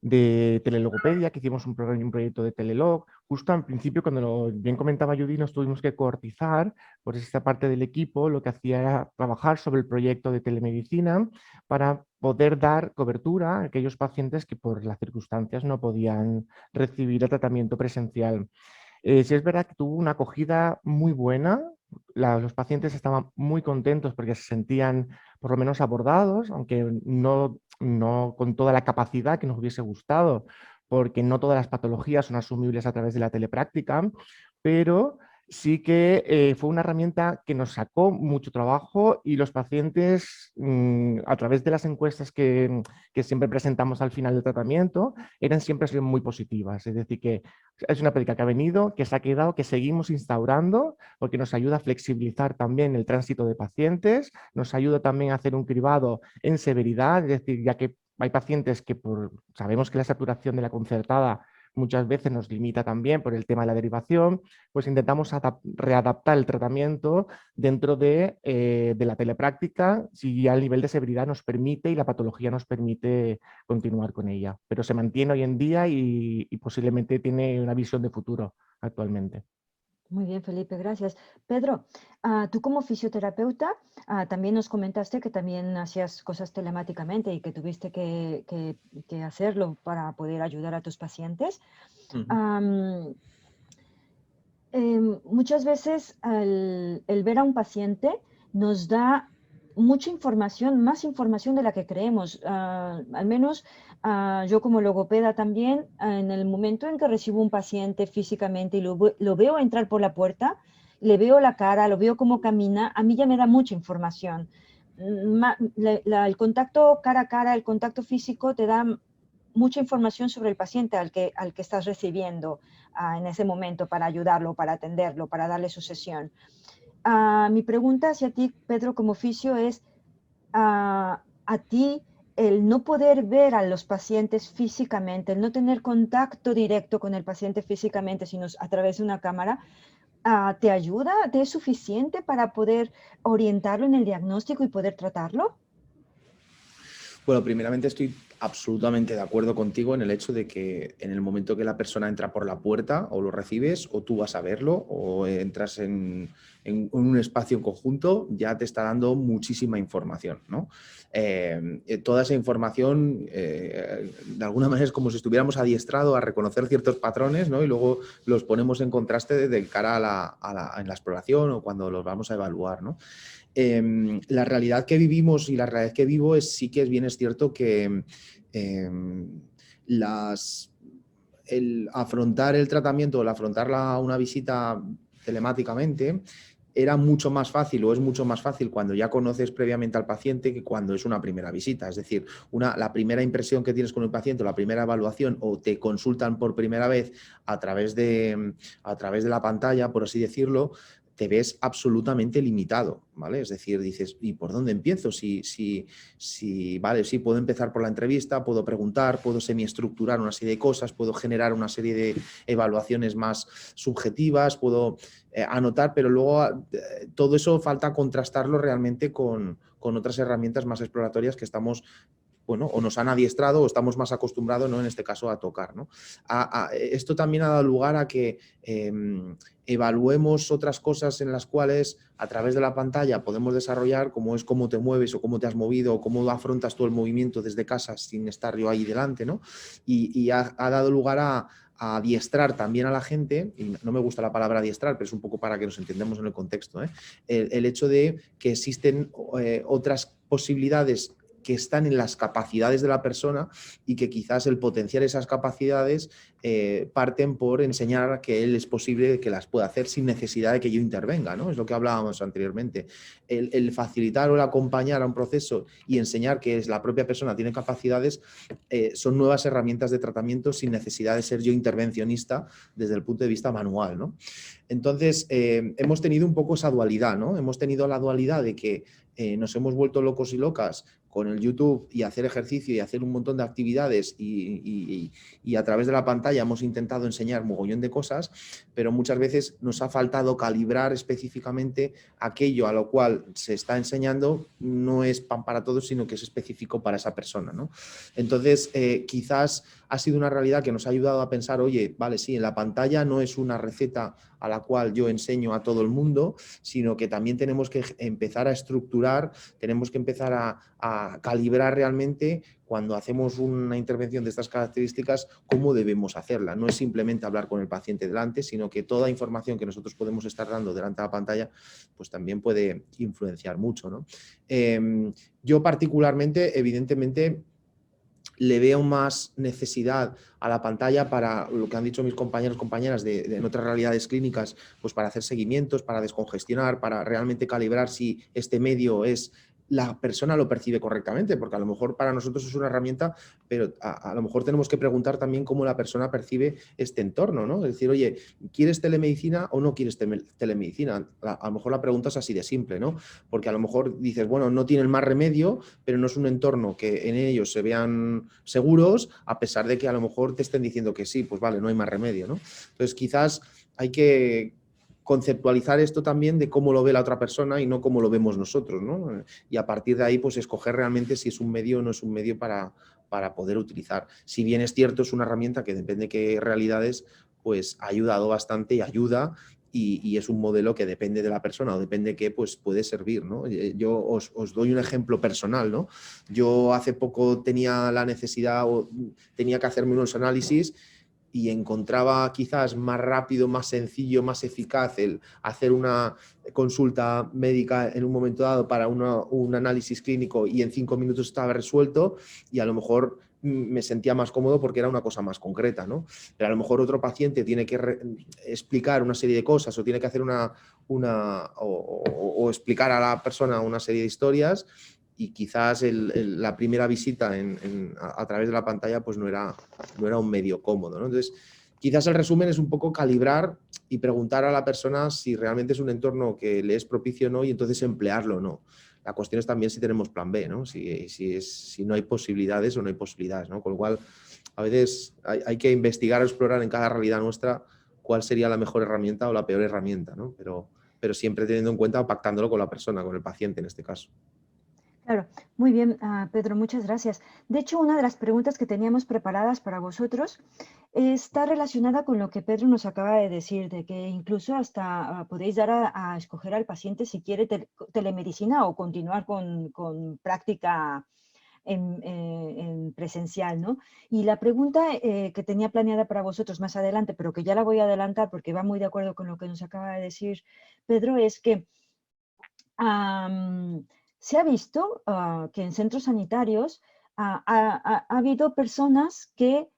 de telelogopedia, que hicimos un proyecto de telelog. Justo al principio, cuando bien comentaba Judy, nos tuvimos que coortizar, por esta parte del equipo lo que hacía era trabajar sobre el proyecto de telemedicina para poder dar cobertura a aquellos pacientes que por las circunstancias no podían recibir el tratamiento presencial. Sí es verdad que tuvo una acogida muy buena, los pacientes estaban muy contentos porque se sentían por lo menos abordados, aunque no con toda la capacidad que nos hubiese gustado, porque no todas las patologías son asumibles a través de la telepráctica, pero sí que fue una herramienta que nos sacó mucho trabajo y los pacientes, a través de las encuestas que siempre presentamos al final del tratamiento, eran siempre muy positivas. Es decir, que es una práctica que ha venido, que se ha quedado, que seguimos instaurando, porque nos ayuda a flexibilizar también el tránsito de pacientes, nos ayuda también a hacer un cribado en severidad, es decir, ya que hay pacientes que sabemos que la saturación de la concertada muchas veces nos limita también por el tema de la derivación, pues intentamos readaptar el tratamiento dentro de la telepráctica, si ya el nivel de severidad nos permite y la patología nos permite continuar con ella. Pero se mantiene hoy en día y posiblemente tiene una visión de futuro actualmente. Muy bien, Felipe, gracias. Pedro, tú como fisioterapeuta también nos comentaste que también hacías cosas telemáticamente y que tuviste que hacerlo para poder ayudar a tus pacientes. Muchas veces el ver a un paciente nos da mucha información, más información de la que creemos. Al menos yo como logopeda también, en el momento en que recibo un paciente físicamente y lo veo entrar por la puerta, le veo la cara, lo veo cómo camina, a mí ya me da mucha información. El contacto cara a cara, el contacto físico te da mucha información sobre el paciente al que estás recibiendo en ese momento para ayudarlo, para atenderlo, para darle su sesión. Mi pregunta hacia ti, Pedro, como fisio es, a ti, el no poder ver a los pacientes físicamente, el no tener contacto directo con el paciente físicamente, sino a través de una cámara, ¿te ayuda? ¿Te es suficiente para poder orientarlo en el diagnóstico y poder tratarlo? Bueno, primeramente estoy absolutamente de acuerdo contigo en el hecho de que en el momento que la persona entra por la puerta o lo recibes o tú vas a verlo o entras en un espacio en conjunto, ya te está dando muchísima información, ¿no? Toda esa información de alguna manera es como si estuviéramos adiestrados a reconocer ciertos patrones, ¿no? Y luego los ponemos en contraste de cara en la exploración o cuando los vamos a evaluar, ¿no? La realidad que vivimos y la realidad que vivo sí que bien es cierto que el afrontar el tratamiento o el afrontar una visita telemáticamente era mucho más fácil o es mucho más fácil cuando ya conoces previamente al paciente que cuando es una primera visita. Es decir, la primera impresión que tienes con el paciente, la primera evaluación o te consultan por primera vez a través de la pantalla, por así decirlo, te ves absolutamente limitado, ¿vale? Es decir, dices, ¿y por dónde empiezo? Vale, sí, puedo empezar por la entrevista, puedo preguntar, puedo semiestructurar una serie de cosas, puedo generar una serie de evaluaciones más subjetivas, puedo anotar, pero luego todo eso falta contrastarlo realmente con otras herramientas más exploratorias que estamos, bueno, o nos han adiestrado o estamos más acostumbrados, ¿no? En este caso, a tocar, ¿no? Esto también ha dado lugar a que evaluemos otras cosas en las cuales a través de la pantalla podemos desarrollar, como es cómo te mueves o cómo te has movido o cómo afrontas todo el movimiento desde casa sin estar yo ahí delante, ¿no? Y ha dado lugar a adiestrar también a la gente, y no me gusta la palabra adiestrar, pero es un poco para que nos entendamos en el contexto, ¿eh? El hecho de que existen otras posibilidades que están en las capacidades de la persona y que quizás el potenciar esas capacidades parten por enseñar que él es posible que las pueda hacer sin necesidad de que yo intervenga, ¿no? Es lo que hablábamos anteriormente. El facilitar o el acompañar a un proceso y enseñar que la propia persona tiene capacidades son nuevas herramientas de tratamiento sin necesidad de ser yo intervencionista desde el punto de vista manual, ¿no? Entonces, hemos tenido un poco esa dualidad, ¿no? Hemos tenido la dualidad de que nos hemos vuelto locos y locas con el YouTube y hacer ejercicio y hacer un montón de actividades y a través de la pantalla hemos intentado enseñar mogollón de cosas, pero muchas veces nos ha faltado calibrar específicamente aquello a lo cual se está enseñando, no es pan para todos, sino que es específico para esa persona, ¿no? Entonces, quizás ha sido una realidad que nos ha ayudado a pensar, oye, vale, sí, en la pantalla no es una receta a la cual yo enseño a todo el mundo, sino que también tenemos que empezar a estructurar, tenemos que empezar a calibrar realmente cuando hacemos una intervención de estas características, cómo debemos hacerla. No es simplemente hablar con el paciente delante, sino que toda información que nosotros podemos estar dando delante de la pantalla, pues también puede influenciar mucho, ¿no? Yo particularmente, evidentemente, le veo más necesidad a la pantalla para lo que han dicho mis compañeros y compañeras en otras realidades clínicas, pues para hacer seguimientos, para descongestionar, para realmente calibrar si este medio es la persona lo percibe correctamente, porque a lo mejor para nosotros es una herramienta, pero a lo mejor tenemos que preguntar también cómo la persona percibe este entorno, ¿no? Es decir, oye, ¿quieres telemedicina o no quieres telemedicina? A lo mejor la pregunta es así de simple, ¿no? Porque a lo mejor dices, bueno, no tienen más remedio, pero no es un entorno que en ellos se vean seguros, a pesar de que a lo mejor te estén diciendo que sí, pues vale, no hay más remedio, ¿no? Entonces quizás hay que conceptualizar esto también de cómo lo ve la otra persona y no cómo lo vemos nosotros, ¿no? Y a partir de ahí, pues escoger realmente si es un medio o no es un medio para poder utilizar. Si bien es cierto, es una herramienta que depende de qué realidades, pues ha ayudado bastante y ayuda, y es un modelo que depende de la persona o depende de qué, pues puede servir, ¿no? Yo os doy un ejemplo personal, ¿no? Yo hace poco tenía la necesidad o tenía que hacerme unos análisis y encontraba quizás más rápido, más sencillo, más eficaz el hacer una consulta médica en un momento dado para un análisis clínico y en 5 minutos estaba resuelto, y a lo mejor me sentía más cómodo porque era una cosa más concreta, ¿no? Pero a lo mejor otro paciente tiene que explicar una serie de cosas o tiene que hacer o explicar a la persona una serie de historias, y quizás la primera visita a través de la pantalla pues no era un medio cómodo, ¿no? Entonces, quizás el resumen es un poco calibrar y preguntar a la persona si realmente es un entorno que le es propicio o no, y entonces emplearlo o no. La cuestión es también si tenemos plan B, ¿no? Si no hay posibilidades o no hay posibilidades, ¿no? Con lo cual, a veces hay que investigar o explorar en cada realidad nuestra cuál sería la mejor herramienta o la peor herramienta, ¿no? Pero siempre teniendo en cuenta o pactándolo con la persona, con el paciente en este caso. Claro, muy bien, Pedro, muchas gracias. De hecho, una de las preguntas que teníamos preparadas para vosotros está relacionada con lo que Pedro nos acaba de decir, de que incluso hasta podéis dar a escoger al paciente si quiere telemedicina o continuar con práctica en presencial, ¿no? Y la pregunta que tenía planeada para vosotros más adelante, pero que ya la voy a adelantar porque va muy de acuerdo con lo que nos acaba de decir Pedro, es que se ha visto que en centros sanitarios ha habido personas que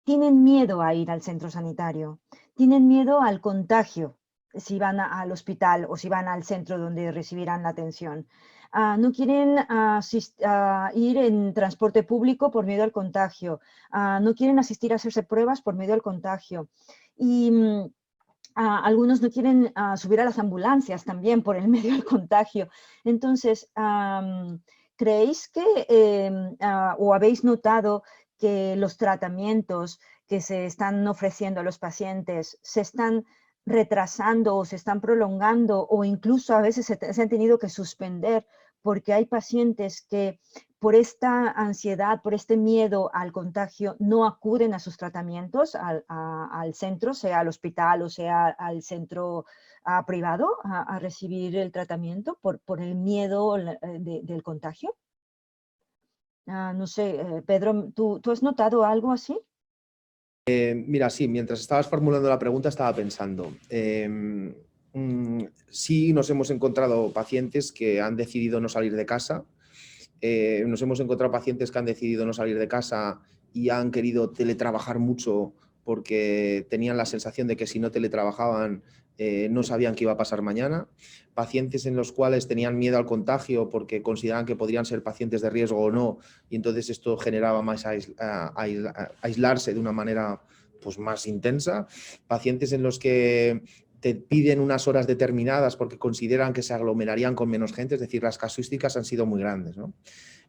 tienen miedo a ir al centro sanitario, tienen miedo al contagio si van al hospital o si van al centro donde recibirán la atención. No quieren ir en transporte público por miedo al contagio, no quieren asistir a hacerse pruebas por miedo al contagio. Y algunos no quieren subir a las ambulancias también por el medio del contagio. Entonces, ¿creéis que o habéis notado que los tratamientos que se están ofreciendo a los pacientes se están retrasando o se están prolongando, o incluso a veces se han tenido que suspender porque hay pacientes que por esta ansiedad, por este miedo al contagio, no acuden a sus tratamientos al centro, sea al hospital o sea al centro privado, a recibir el tratamiento por el miedo del contagio? No sé, Pedro, ¿tú has notado algo así? Mira, sí, mientras estabas formulando la pregunta estaba pensando. Sí, nos hemos encontrado pacientes que han decidido no salir de casa. Nos hemos encontrado pacientes que han decidido no salir de casa y han querido teletrabajar mucho porque tenían la sensación de que si no teletrabajaban no sabían qué iba a pasar mañana. Pacientes en los cuales tenían miedo al contagio porque consideraban que podrían ser pacientes de riesgo o no, y entonces esto generaba más aislarse de una manera pues más intensa. Pacientes en los que te piden unas horas determinadas porque consideran que se aglomerarían con menos gente, es decir, las casuísticas han sido muy grandes, ¿no?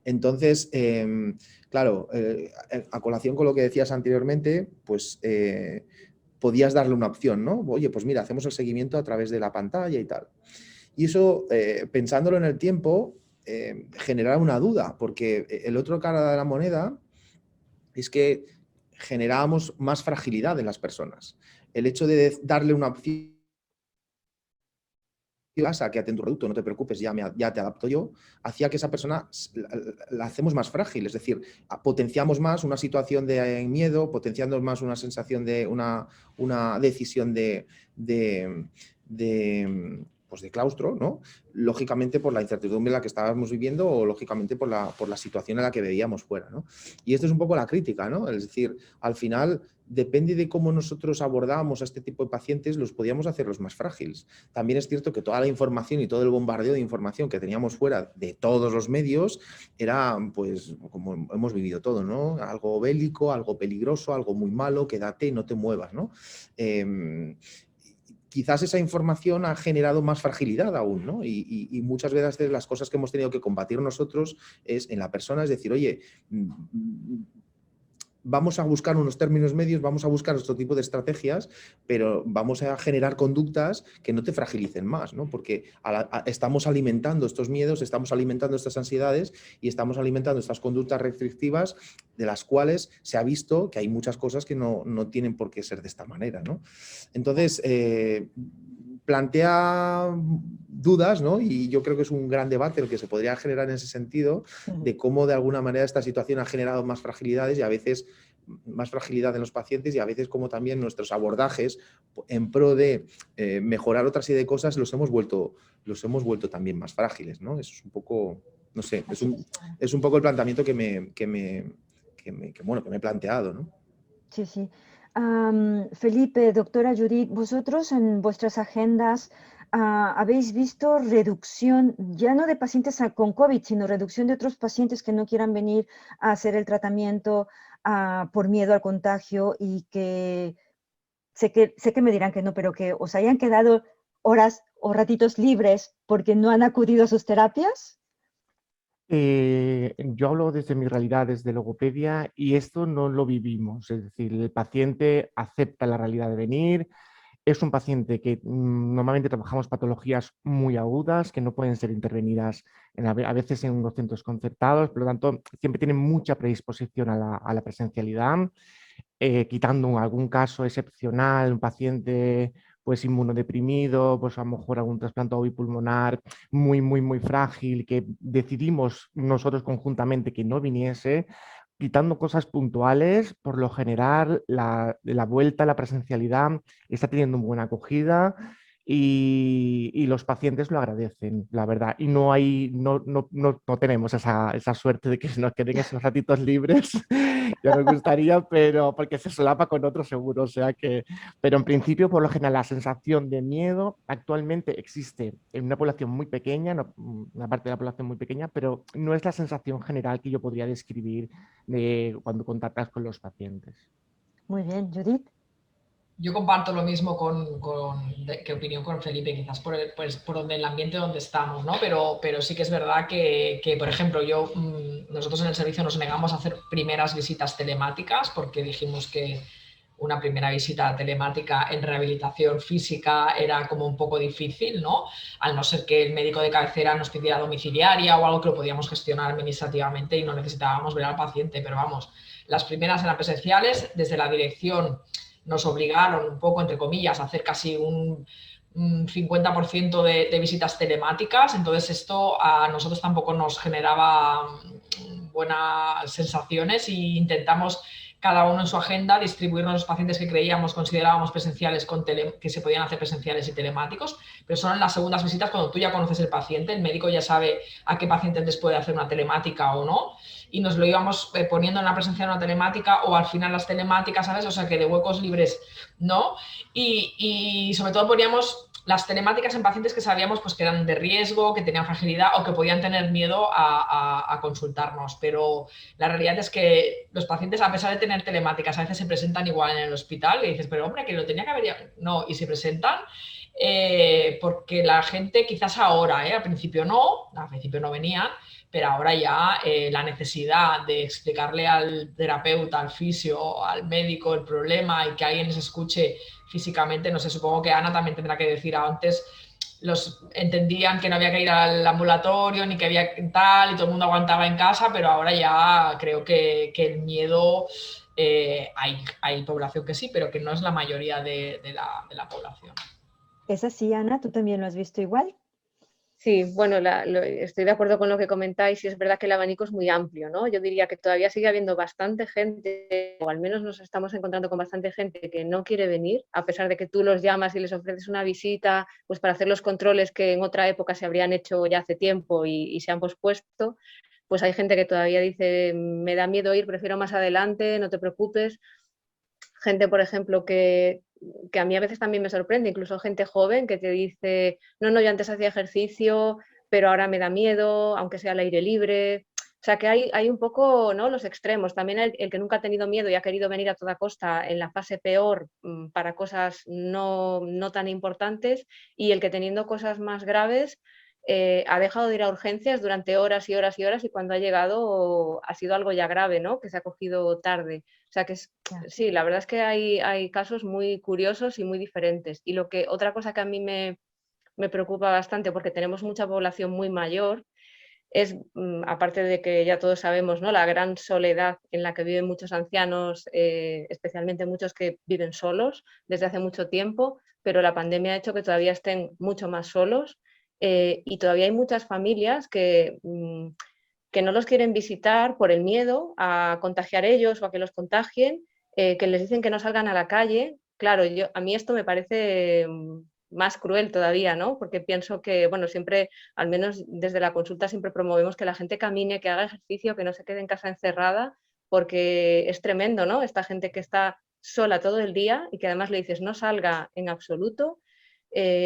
Entonces, claro, a colación con lo que decías anteriormente, pues podías darle una opción, ¿no? Oye, pues mira, hacemos el seguimiento a través de la pantalla y tal. Y eso, pensándolo en el tiempo, generaba una duda, porque el otro cara de la moneda es que generábamos más fragilidad en las personas. El hecho de darle una opción a quédate en tu reducto, no te preocupes, ya te adapto yo, hacía que esa persona la hacemos más frágil, es decir, potenciamos más una situación de miedo, potenciando más una sensación de una decisión pues de claustro, ¿no? Lógicamente por la incertidumbre en la que estábamos viviendo o lógicamente por la situación en la que veíamos fuera, ¿no? Y esto es un poco la crítica, ¿no? Es decir, al final depende de cómo nosotros abordamos a este tipo de pacientes, los podíamos hacerlos más frágiles. También es cierto que toda la información y todo el bombardeo de información que teníamos fuera de todos los medios era, pues, como hemos vivido todo, ¿no? Algo bélico, algo peligroso, algo muy malo, quédate, no te muevas, ¿no? Quizás esa información ha generado más fragilidad aún, ¿no? Y muchas veces las cosas que hemos tenido que combatir nosotros es en la persona, es decir, oye, vamos a buscar unos términos medios, vamos a buscar otro tipo de estrategias, pero vamos a generar conductas que no te fragilicen más, ¿no? Porque estamos alimentando estos miedos, estamos alimentando estas ansiedades y estamos alimentando estas conductas restrictivas de las cuales se ha visto que hay muchas cosas que no tienen por qué ser de esta manera, ¿no? Entonces, plantea dudas, ¿no? Y yo creo que es un gran debate el que se podría generar en ese sentido, de cómo de alguna manera esta situación ha generado más fragilidades y a veces más fragilidad en los pacientes y a veces como también nuestros abordajes en pro de mejorar otra serie de cosas los hemos vuelto también más frágiles, ¿no? Eso es un poco, no sé, es un poco el planteamiento que me he planteado, ¿no? Sí, sí. Felipe, doctora Judith, vosotros en vuestras agendas habéis visto reducción, ya no de pacientes con COVID, sino reducción de otros pacientes que no quieran venir a hacer el tratamiento por miedo al contagio y que sé que me dirán que no, pero que os hayan quedado horas o ratitos libres porque no han acudido a sus terapias. Yo hablo desde mi realidad, desde logopedia, y esto no lo vivimos. Es decir, el paciente acepta la realidad de venir. Es un paciente que normalmente trabajamos patologías muy agudas que no pueden ser intervenidas a veces en unos centros concertados, por lo tanto, siempre tienen mucha predisposición a la presencialidad, quitando algún caso excepcional, un paciente pues inmunodeprimido, pues a lo mejor algún trasplante ovipulmonar muy frágil, que decidimos nosotros conjuntamente que no viniese. Quitando cosas puntuales, por lo general la vuelta a la presencialidad está teniendo una buena acogida y los pacientes lo agradecen, la verdad. Y no tenemos esa suerte de que se nos queden esos ratitos libres, ya nos gustaría, pero porque se solapa con otros seguro. O sea que, pero en principio, por lo general, la sensación de miedo actualmente existe en una población muy pequeña, una parte de la población muy pequeña, pero no es la sensación general que yo podría describir cuando contactas con los pacientes. Muy bien, Judith. Yo comparto lo mismo que opinión con Felipe, quizás por el ambiente donde estamos, ¿no? Pero sí que es verdad que por ejemplo, nosotros en el servicio nos negamos a hacer primeras visitas telemáticas porque dijimos que una primera visita telemática en rehabilitación física era como un poco difícil, ¿no? Al no ser que el médico de cabecera nos pidiera domiciliaria o algo que lo podíamos gestionar administrativamente y no necesitábamos ver al paciente, pero vamos, las primeras eran presenciales, desde la dirección nos obligaron un poco, entre comillas, a hacer casi un 50% de visitas telemáticas, entonces esto a nosotros tampoco nos generaba buenas sensaciones e intentamos cada uno en su agenda distribuirnos los pacientes que considerábamos presenciales que se podían hacer presenciales y telemáticos, pero son en las segundas visitas cuando tú ya conoces el paciente, el médico ya sabe a qué pacientes les puede hacer una telemática o no, y nos lo íbamos poniendo en la presencial una telemática o al final las telemáticas, ¿sabes? O sea que de huecos libres no, y sobre todo poníamos las telemáticas en pacientes que sabíamos pues, que eran de riesgo, que tenían fragilidad o que podían tener miedo a consultarnos. Pero la realidad es que los pacientes, a pesar de tener telemáticas, a veces se presentan igual en el hospital y dices, pero hombre, que lo tenía que haber... No, y se presentan porque la gente quizás ahora, al principio no venían, pero ahora ya la necesidad de explicarle al terapeuta, al fisio, al médico el problema y que alguien les escuche físicamente, no sé, supongo que Ana también tendrá que decir, antes los entendían que no había que ir al ambulatorio ni que había tal y todo el mundo aguantaba en casa, pero ahora ya creo que el miedo, hay población que sí, pero que no es la mayoría de la población. ¿Es así, Ana? ¿Tú también lo has visto igual? Sí, bueno, estoy de acuerdo con lo que comentáis y es verdad que el abanico es muy amplio, ¿no? Yo diría que todavía sigue habiendo bastante gente, o al menos nos estamos encontrando con bastante gente que no quiere venir, a pesar de que tú los llamas y les ofreces una visita, pues para hacer los controles que en otra época se habrían hecho ya hace tiempo y se han pospuesto, pues hay gente que todavía dice, me da miedo ir, prefiero más adelante, no te preocupes. Gente, por ejemplo, que a mí a veces también me sorprende, incluso gente joven que te dice, no, yo antes hacía ejercicio, pero ahora me da miedo, aunque sea al aire libre. O sea que hay un poco, ¿no?, los extremos. También el que nunca ha tenido miedo y ha querido venir a toda costa en la fase peor para cosas no tan importantes, y el que teniendo cosas más graves ha dejado de ir a urgencias durante horas y horas y horas, y cuando ha llegado ha sido algo ya grave, ¿no?, que se ha cogido tarde. O sea que sí, la verdad es que hay casos muy curiosos y muy diferentes. Y otra cosa que a mí me preocupa bastante, porque tenemos mucha población muy mayor, es, aparte de que ya todos sabemos, ¿no?, la gran soledad en la que viven muchos ancianos, especialmente muchos que viven solos desde hace mucho tiempo, pero la pandemia ha hecho que todavía estén mucho más solos, y todavía hay muchas familias que no los quieren visitar por el miedo a contagiar ellos o a que los contagien, que les dicen que no salgan a la calle. Claro, a mí esto me parece más cruel todavía, ¿no? Porque pienso que, bueno, siempre, al menos desde la consulta, siempre promovemos que la gente camine, que haga ejercicio, que no se quede en casa encerrada, porque es tremendo, ¿no? Esta gente que está sola todo el día y que además le dices no salga en absoluto.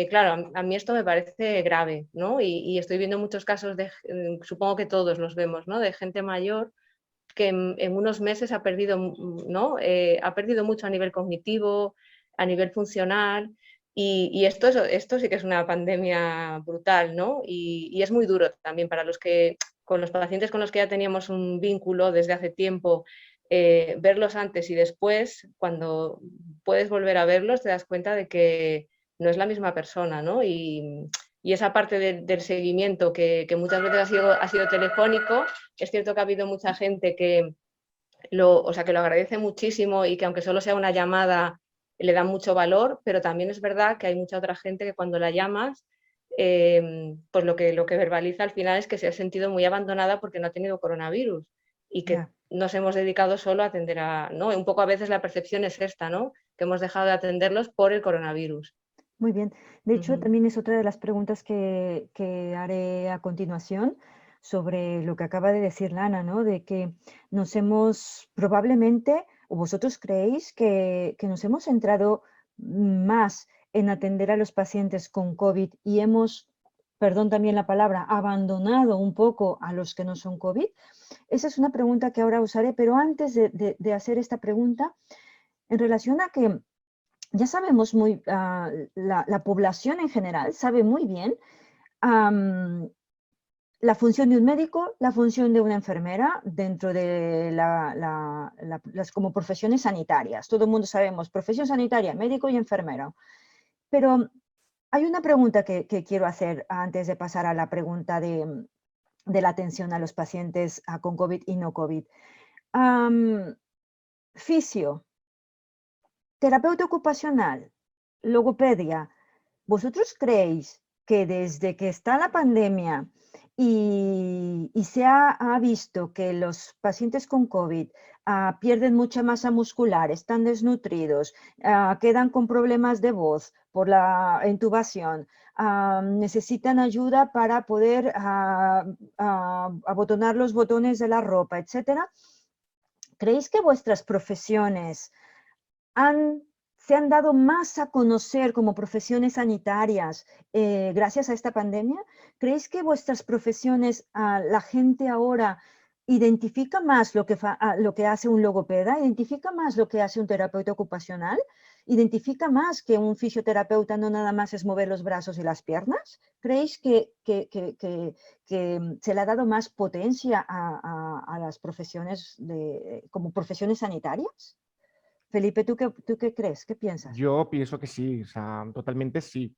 Claro, a mí esto me parece grave, ¿no? Y estoy viendo muchos casos supongo que todos los vemos, ¿no?, de gente mayor que en unos meses ha perdido, ¿no?, ha perdido mucho a nivel cognitivo, a nivel funcional, y esto sí que es una pandemia brutal, ¿no? Y es muy duro también para con los pacientes con los que ya teníamos un vínculo desde hace tiempo, verlos antes y después. Cuando puedes volver a verlos te das cuenta de que no es la misma persona, ¿no? Y esa parte del seguimiento que muchas veces ha sido telefónico, es cierto que ha habido mucha gente que lo agradece muchísimo y que aunque solo sea una llamada le da mucho valor, pero también es verdad que hay mucha otra gente que cuando la llamas, pues lo que verbaliza al final es que se ha sentido muy abandonada porque no ha tenido coronavirus y que nos hemos dedicado solo a atender ¿no? Un poco a veces la percepción es esta, ¿no?, que hemos dejado de atenderlos por el coronavirus. Muy bien. De hecho, también es otra de las preguntas que haré a continuación sobre lo que acaba de decir Lana, ¿no? De que nos hemos probablemente, o vosotros creéis que nos hemos centrado más en atender a los pacientes con COVID y hemos, perdón también la palabra, abandonado un poco a los que no son COVID. Esa es una pregunta que ahora os haré, pero antes de hacer esta pregunta, en relación a que ya sabemos la población en general sabe muy bien la función de un médico, la función de una enfermera dentro de las como profesiones sanitarias. Todo el mundo sabemos profesión sanitaria, médico y enfermero. Pero hay una pregunta que quiero hacer antes de pasar a la pregunta de la atención a los pacientes con COVID y no COVID. Fisio, terapeuta ocupacional, logopedia, ¿vosotros creéis que desde que está la pandemia y se ha visto que los pacientes con COVID pierden mucha masa muscular, están desnutridos, quedan con problemas de voz por la intubación, necesitan ayuda para poder abotonar los botones de la ropa, etcétera? ¿Creéis que vuestras profesiones han se han dado más a conocer como profesiones sanitarias gracias a esta pandemia? ¿Creéis que vuestras profesiones, la gente ahora identifica más lo que hace un logopeda? ¿Identifica más lo que hace un terapeuta ocupacional? ¿Identifica más que un fisioterapeuta no nada más es mover los brazos y las piernas? ¿Creéis que se le ha dado más potencia a las profesiones como profesiones sanitarias? Felipe, ¿tú qué crees? ¿Qué piensas? Yo pienso que sí, o sea, totalmente sí.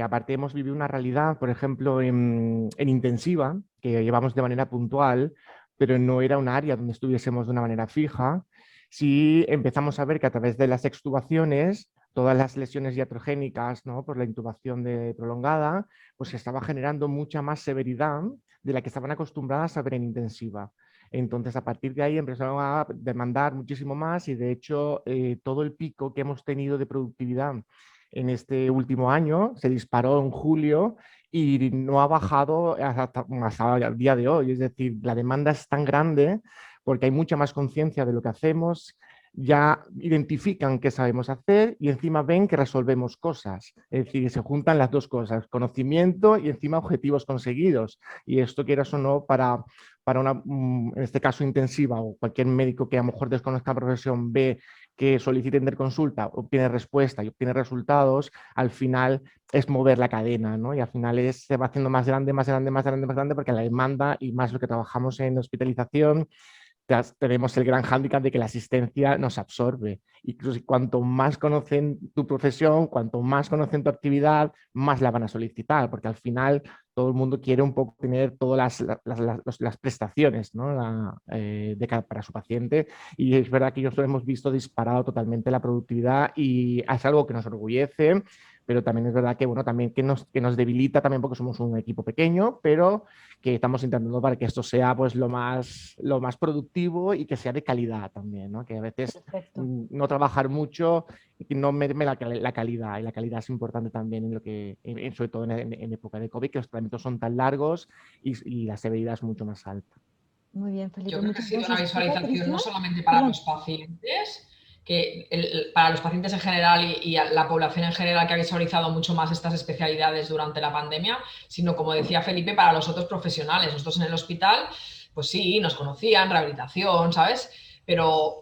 Aparte hemos vivido una realidad, por ejemplo, en intensiva, que llevamos de manera puntual, pero no era un área donde estuviésemos de una manera fija. Sí empezamos a ver que a través de las extubaciones, todas las lesiones iatrogénicas, ¿no?, por la intubación prolongada, pues se estaba generando mucha más severidad de la que estaban acostumbradas a ver en intensiva. Entonces, a partir de ahí empezaron a demandar muchísimo más y, de hecho, todo el pico que hemos tenido de productividad en este último año se disparó en julio y no ha bajado hasta el día de hoy. Es decir, la demanda es tan grande porque hay mucha más conciencia de lo que hacemos, ya identifican qué sabemos hacer y encima ven que resolvemos cosas. Es decir, se juntan las dos cosas, conocimiento y encima objetivos conseguidos. Y esto, quieras o no, para una, en este caso, intensiva, o cualquier médico que a lo mejor desconozca la profesión, ve que solicita interconsulta, obtiene respuesta y obtiene resultados, al final es mover la cadena, ¿no? Y al final se va haciendo más grande, más grande, más grande, más grande, porque la demanda y más lo que trabajamos en hospitalización, tenemos el gran hándicap de que la asistencia nos absorbe. Incluso cuanto más conocen tu profesión, cuanto más conocen tu actividad, más la van a solicitar, porque al final todo el mundo quiere un poco tener todas las prestaciones, ¿no?, para su paciente, y es verdad que nosotros hemos visto disparado totalmente la productividad y es algo que nos enorgullece, pero también es verdad que, bueno, también que nos debilita también porque somos un equipo pequeño, pero que estamos intentando para que esto sea pues lo más productivo y que sea de calidad también, ¿no? Que a veces no trabajar mucho y no merme la calidad, y la calidad es importante también en lo que, sobre todo en época de COVID, que los tratamientos son tan largos y la severidad es mucho más alta. Muy bien, Felipe. Yo creo que ha muchas sido una gracias. visualización no solamente para los pacientes, para los pacientes en general y a la población en general, que ha visualizado mucho más estas especialidades durante la pandemia, sino, como decía Felipe, para los otros profesionales. Nosotros en el hospital, pues sí, nos conocían, rehabilitación, ¿sabes? Pero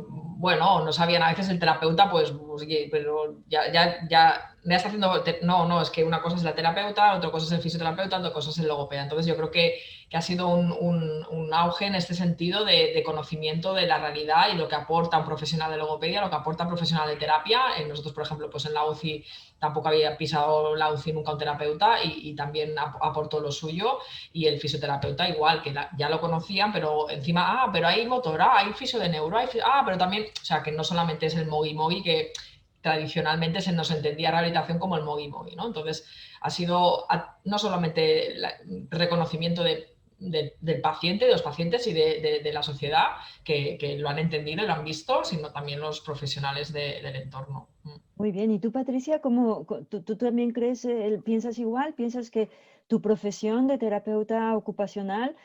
bueno, no sabían a veces el terapeuta, pues oye, pero ya está haciendo, no, es que una cosa es la terapeuta, otra cosa es el fisioterapeuta, otra cosa es el logopeda. Entonces yo creo que ha sido un auge en este sentido de conocimiento de la realidad y lo que aporta un profesional de logopedia, lo que aporta un profesional de terapia. Nosotros, por ejemplo, pues en la UCI tampoco había pisado la UCI nunca un terapeuta y también aportó lo suyo, y el fisioterapeuta igual, que ya lo conocían, pero encima, pero hay motor, hay fisio de neuro, pero también, o sea, que no solamente es el mogi-mogi, que tradicionalmente se nos entendía rehabilitación como el mogi-mogi, ¿no? Entonces, ha sido no solamente el reconocimiento del paciente, de los pacientes y de la sociedad que lo han entendido y lo han visto, sino también los profesionales del entorno. Muy bien. ¿Y tú, Patricia, tú también crees, piensas igual? ¿Piensas que tu profesión de terapeuta ocupacional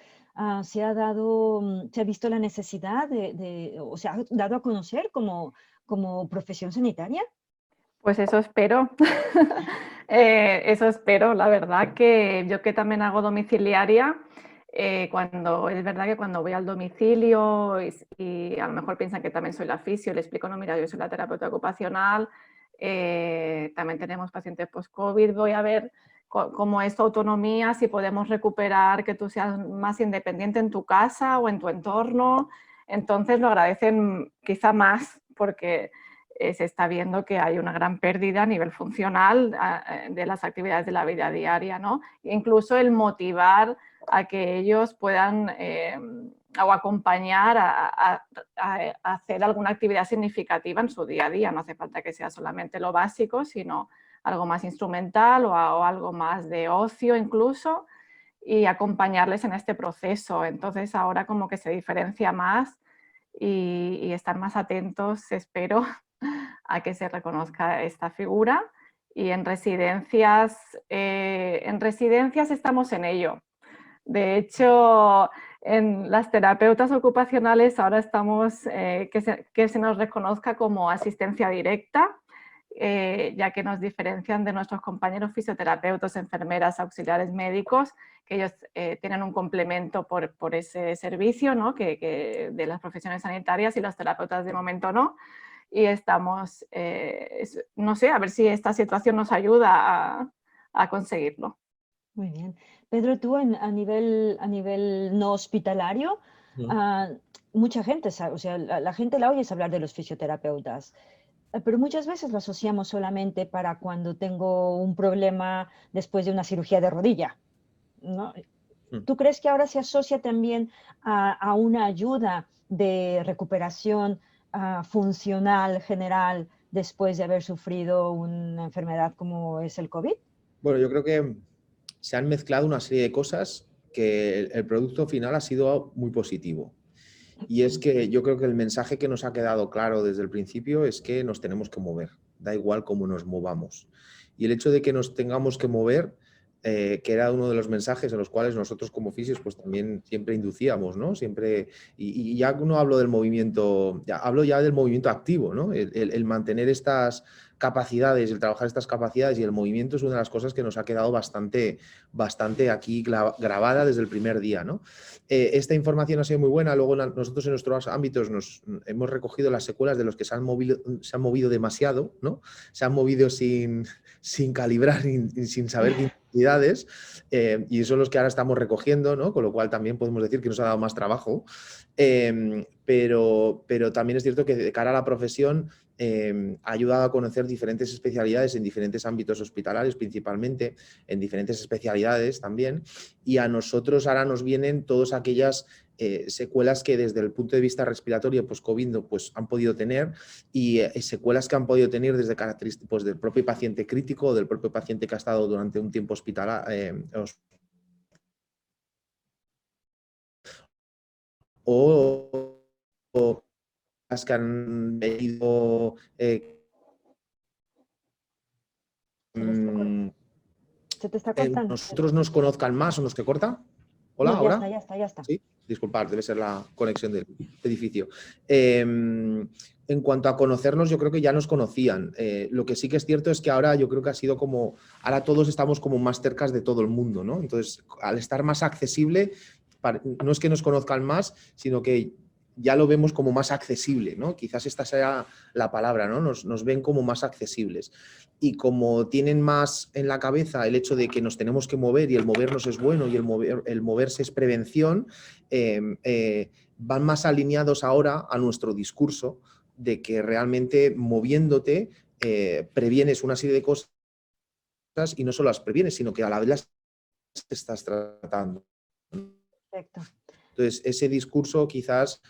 se ha visto la necesidad o se ha dado a conocer como profesión sanitaria? Pues eso espero. Eso espero. La verdad que yo, que también hago domiciliaria, es verdad que cuando voy al domicilio y a lo mejor piensan que también soy la fisio, le explico, no, mira, yo soy la terapeuta ocupacional, también tenemos pacientes post-COVID, voy a ver cómo es tu autonomía, si podemos recuperar que tú seas más independiente en tu casa o en tu entorno. Entonces lo agradecen quizá más porque se está viendo que hay una gran pérdida a nivel funcional de las actividades de la vida diaria, ¿no? Incluso el motivar a que ellos puedan o acompañar a hacer alguna actividad significativa en su día a día. No hace falta que sea solamente lo básico, sino algo más instrumental o algo más de ocio incluso, y acompañarles en este proceso. Entonces ahora como que se diferencia más y estar más atentos, espero, a que se reconozca esta figura. Y en residencias estamos en ello. De hecho, en las terapeutas ocupacionales ahora estamos, que se nos reconozca como asistencia directa, ya que nos diferencian de nuestros compañeros fisioterapeutas, enfermeras, auxiliares médicos, que ellos tienen un complemento por ese servicio, ¿no? que de las profesiones sanitarias, y los terapeutas de momento no. Y estamos, no sé, a ver si esta situación nos ayuda a conseguirlo. Muy bien. Pedro, tú a nivel no hospitalario, mucha gente sabe, o sea, la gente la oye hablar de los fisioterapeutas, pero muchas veces lo asociamos solamente para cuando tengo un problema después de una cirugía de rodilla, ¿no? ¿Tú crees que ahora se asocia también a una ayuda de recuperación funcional general después de haber sufrido una enfermedad como es el COVID? Bueno, yo creo que se han mezclado una serie de cosas que el producto final ha sido muy positivo. Y es que yo creo que el mensaje que nos ha quedado claro desde el principio es que nos tenemos que mover, da igual cómo nos movamos. Y el hecho de que nos tengamos que mover, que era uno de los mensajes en los cuales nosotros como fisios pues también siempre inducíamos, ¿no? Siempre, y ya no hablo del movimiento, hablo ya del movimiento activo, ¿no? El mantener estas capacidades, el trabajar estas capacidades y el movimiento es una de las cosas que nos ha quedado bastante aquí grabada desde el primer día, ¿no? Esta información ha sido muy buena. Luego nosotros en nuestros ámbitos hemos recogido las secuelas de los que se han movido demasiado, ¿no? Se han movido sin calibrar, sin saber qué intensidades, y son los que ahora estamos recogiendo, ¿no? Con lo cual también podemos decir que nos ha dado más trabajo. Pero también es cierto que de cara a la profesión ha ayudado a conocer diferentes especialidades en diferentes ámbitos hospitalarios, principalmente en diferentes especialidades también, y a nosotros ahora nos vienen todas aquellas secuelas que desde el punto de vista respiratorio post-COVID pues, han podido tener, y secuelas que han podido tener desde características pues, del propio paciente crítico o del propio paciente que ha estado durante un tiempo hospitalario o las que han venido Se te está cortando. nosotros nos conozcan más o nos que corta. Hola, No, ¿ahora? ya está. Sí, disculpad, debe ser la conexión del edificio. En cuanto a conocernos, yo creo que ya nos conocían. Lo que sí que es cierto es que ahora yo creo que ha sido como, ahora todos estamos como más cercas de todo el mundo, ¿no? Entonces, al estar más accesible, no es que nos conozcan más, sino que ya lo vemos como más accesible, ¿no? Quizás esta sea la palabra, ¿no? Nos ven como más accesibles. Y como tienen más en la cabeza el hecho de que nos tenemos que mover y el movernos es bueno y el moverse es prevención, van más alineados ahora a nuestro discurso de que realmente moviéndote previenes una serie de cosas y no solo las previenes, sino que a la vez las estás tratando. Perfecto. Entonces, ese discurso quizás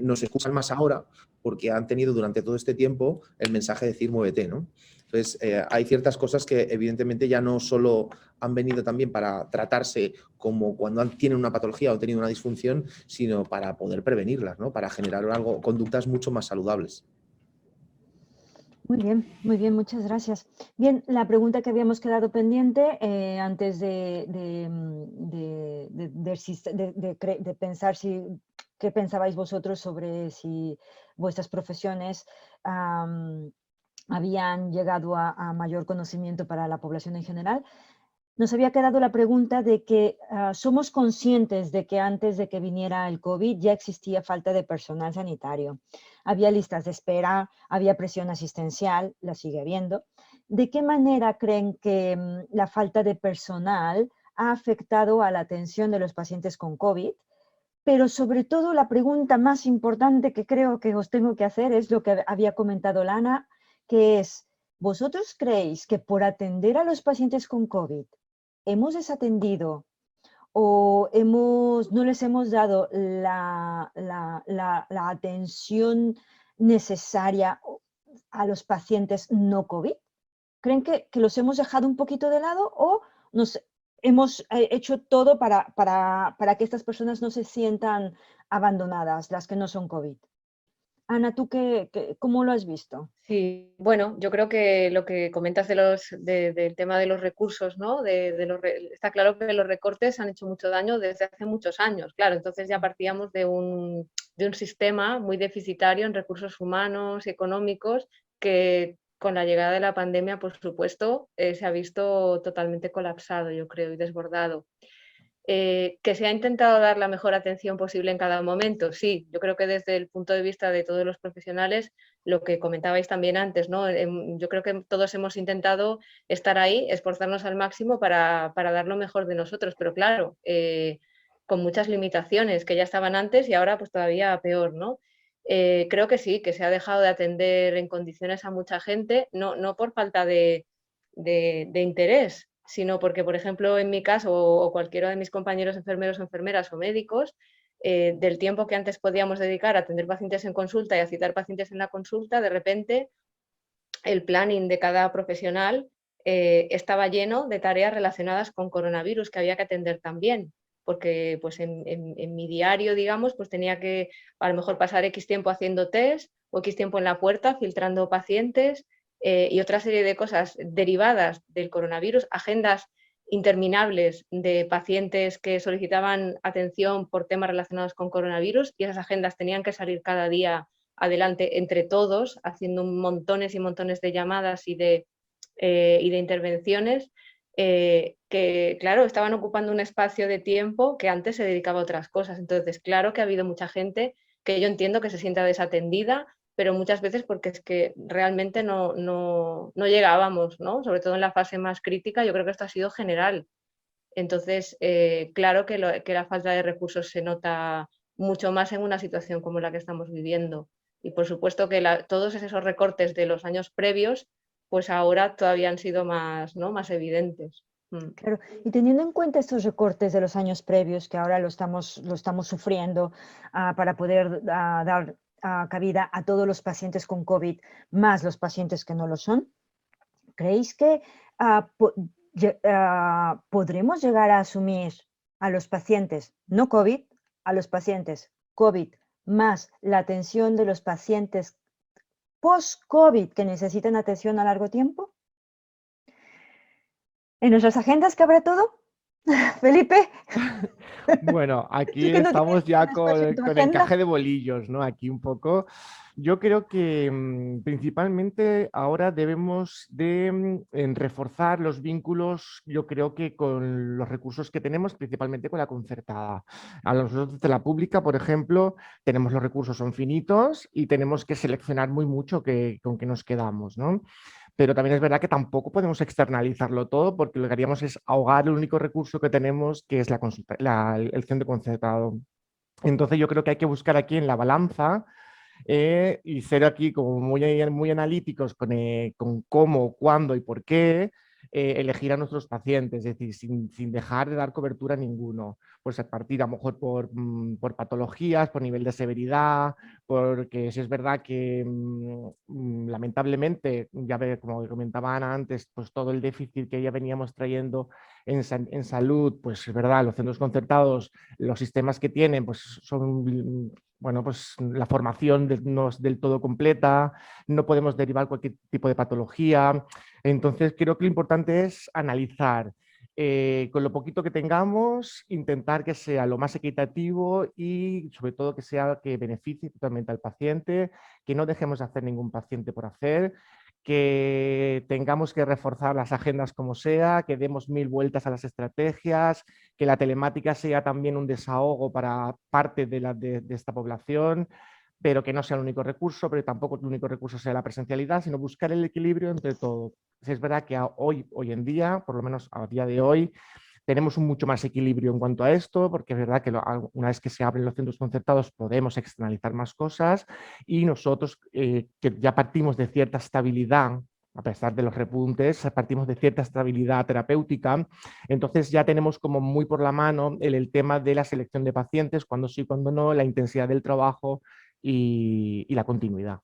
nos escuchan más ahora porque han tenido durante todo este tiempo el mensaje de decir muévete, ¿no? Entonces, hay ciertas cosas que evidentemente ya no solo han venido también para tratarse como cuando tienen una patología o han tenido una disfunción, sino para poder prevenirlas, ¿no? Para generar conductas mucho más saludables. Muy bien, muchas gracias. Bien, la pregunta que habíamos quedado pendiente antes de pensar qué pensabais vosotros sobre si vuestras profesiones habían llegado a mayor conocimiento para la población en general. Nos había quedado la pregunta de que somos conscientes de que antes de que viniera el COVID ya existía falta de personal sanitario. Había listas de espera, había presión asistencial, la sigue habiendo. ¿De qué manera creen que la falta de personal ha afectado a la atención de los pacientes con COVID? Pero sobre todo la pregunta más importante que creo que os tengo que hacer es lo que había comentado Lana, que es, ¿vosotros creéis que por atender a los pacientes con COVID hemos desatendido o no les hemos dado la atención necesaria a los pacientes no COVID? ¿Creen que los hemos dejado un poquito de lado o nos hemos hecho todo para que estas personas no se sientan abandonadas, las que no son COVID? Ana, ¿tú cómo lo has visto? Sí, bueno, yo creo que lo que comentas del tema de los recursos, ¿no? Está claro que los recortes han hecho mucho daño desde hace muchos años, claro, entonces ya partíamos de un sistema muy deficitario en recursos humanos y económicos que con la llegada de la pandemia, por supuesto, se ha visto totalmente colapsado, yo creo, y desbordado. Que se ha intentado dar la mejor atención posible en cada momento, sí, yo creo que desde el punto de vista de todos los profesionales, lo que comentabais también antes, ¿no? Yo creo que todos hemos intentado estar ahí, esforzarnos al máximo para dar lo mejor de nosotros, pero claro, con muchas limitaciones que ya estaban antes y ahora pues todavía peor, ¿no? Creo que sí, que se ha dejado de atender en condiciones a mucha gente, no por falta de interés, sino porque, por ejemplo, en mi caso o cualquiera de mis compañeros enfermeros o enfermeras o médicos, del tiempo que antes podíamos dedicar a atender pacientes en consulta y a citar pacientes en la consulta, de repente el planning de cada profesional estaba lleno de tareas relacionadas con coronavirus que había que atender también, porque pues en mi diario, digamos, pues tenía que a lo mejor pasar X tiempo haciendo test o X tiempo en la puerta filtrando pacientes y otra serie de cosas derivadas del coronavirus, agendas interminables de pacientes que solicitaban atención por temas relacionados con coronavirus y esas agendas tenían que salir cada día adelante entre todos, haciendo montones y montones de llamadas y de intervenciones que, claro, estaban ocupando un espacio de tiempo que antes se dedicaba a otras cosas. Entonces, claro que ha habido mucha gente que yo entiendo que se sienta desatendida, pero muchas veces porque es que realmente no llegábamos, ¿no? Sobre todo en la fase más crítica, yo creo que esto ha sido general. Entonces, claro que la falta de recursos se nota mucho más en una situación como la que estamos viviendo. Y por supuesto que todos esos recortes de los años previos, pues ahora todavía han sido más, ¿no? más evidentes. Claro, y teniendo en cuenta estos recortes de los años previos que ahora lo estamos sufriendo para poder dar cabida a todos los pacientes con COVID, más los pacientes que no lo son, ¿creéis que podremos llegar a asumir a los pacientes no COVID, a los pacientes COVID, más la atención de los pacientes post-COVID que necesitan atención a largo tiempo? ¿En nuestras agendas cabrá todo? Felipe. Bueno, aquí ¿Tú que no estamos tienes ya espacio en tu con agenda? encaje de bolillos, ¿no? Aquí un poco. Yo creo que principalmente ahora debemos de reforzar los vínculos, yo creo que con los recursos que tenemos, principalmente con la concertada. A nosotros de la pública, por ejemplo, tenemos los recursos son finitos y tenemos que seleccionar muy mucho con qué nos quedamos, ¿no? Pero también es verdad que tampoco podemos externalizarlo todo porque lo que haríamos es ahogar el único recurso que tenemos, que es la consulta, el centro concertado. Entonces yo creo que hay que buscar aquí en la balanza y ser aquí como muy analíticos con cómo, cuándo y por qué elegir a nuestros pacientes, es decir, sin dejar de dar cobertura a ninguno. Pues a partir a lo mejor por patologías, por nivel de severidad, porque si es verdad que lamentablemente, como comentaba Ana antes, pues todo el déficit que ya veníamos trayendo en salud, pues es verdad, los centros concertados, los sistemas que tienen, pues son bueno, pues la formación no es del todo completa, no podemos derivar cualquier tipo de patología. Entonces, creo que lo importante es analizar con lo poquito que tengamos, intentar que sea lo más equitativo y sobre todo que beneficie totalmente al paciente, que no dejemos de hacer ningún paciente por hacer, que tengamos que reforzar las agendas como sea, que demos 1000 vueltas a las estrategias, que la telemática sea también un desahogo para parte de esta población, pero que no sea el único recurso, pero tampoco el único recurso sea la presencialidad, sino buscar el equilibrio entre todo. Es verdad que hoy en día, por lo menos a día de hoy, tenemos un mucho más equilibrio en cuanto a esto, porque es verdad que una vez que se abren los centros concertados podemos externalizar más cosas y nosotros que ya partimos de cierta estabilidad, a pesar de los repuntes, partimos de cierta estabilidad terapéutica, entonces ya tenemos como muy por la mano el tema de la selección de pacientes, cuando sí, cuando no, la intensidad del trabajo y la continuidad.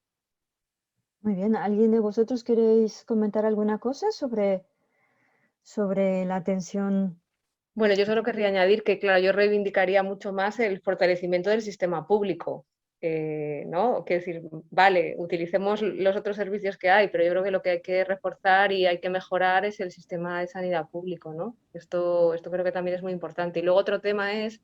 Muy bien, ¿alguien de vosotros queréis comentar alguna cosa sobre la atención? Bueno, yo solo querría añadir que, claro, yo reivindicaría mucho más el fortalecimiento del sistema público. ¿no? Quiero decir, vale, utilicemos los otros servicios que hay, pero yo creo que lo que hay que reforzar y hay que mejorar es el sistema de sanidad público, ¿no? Esto creo que también es muy importante. Y luego otro tema es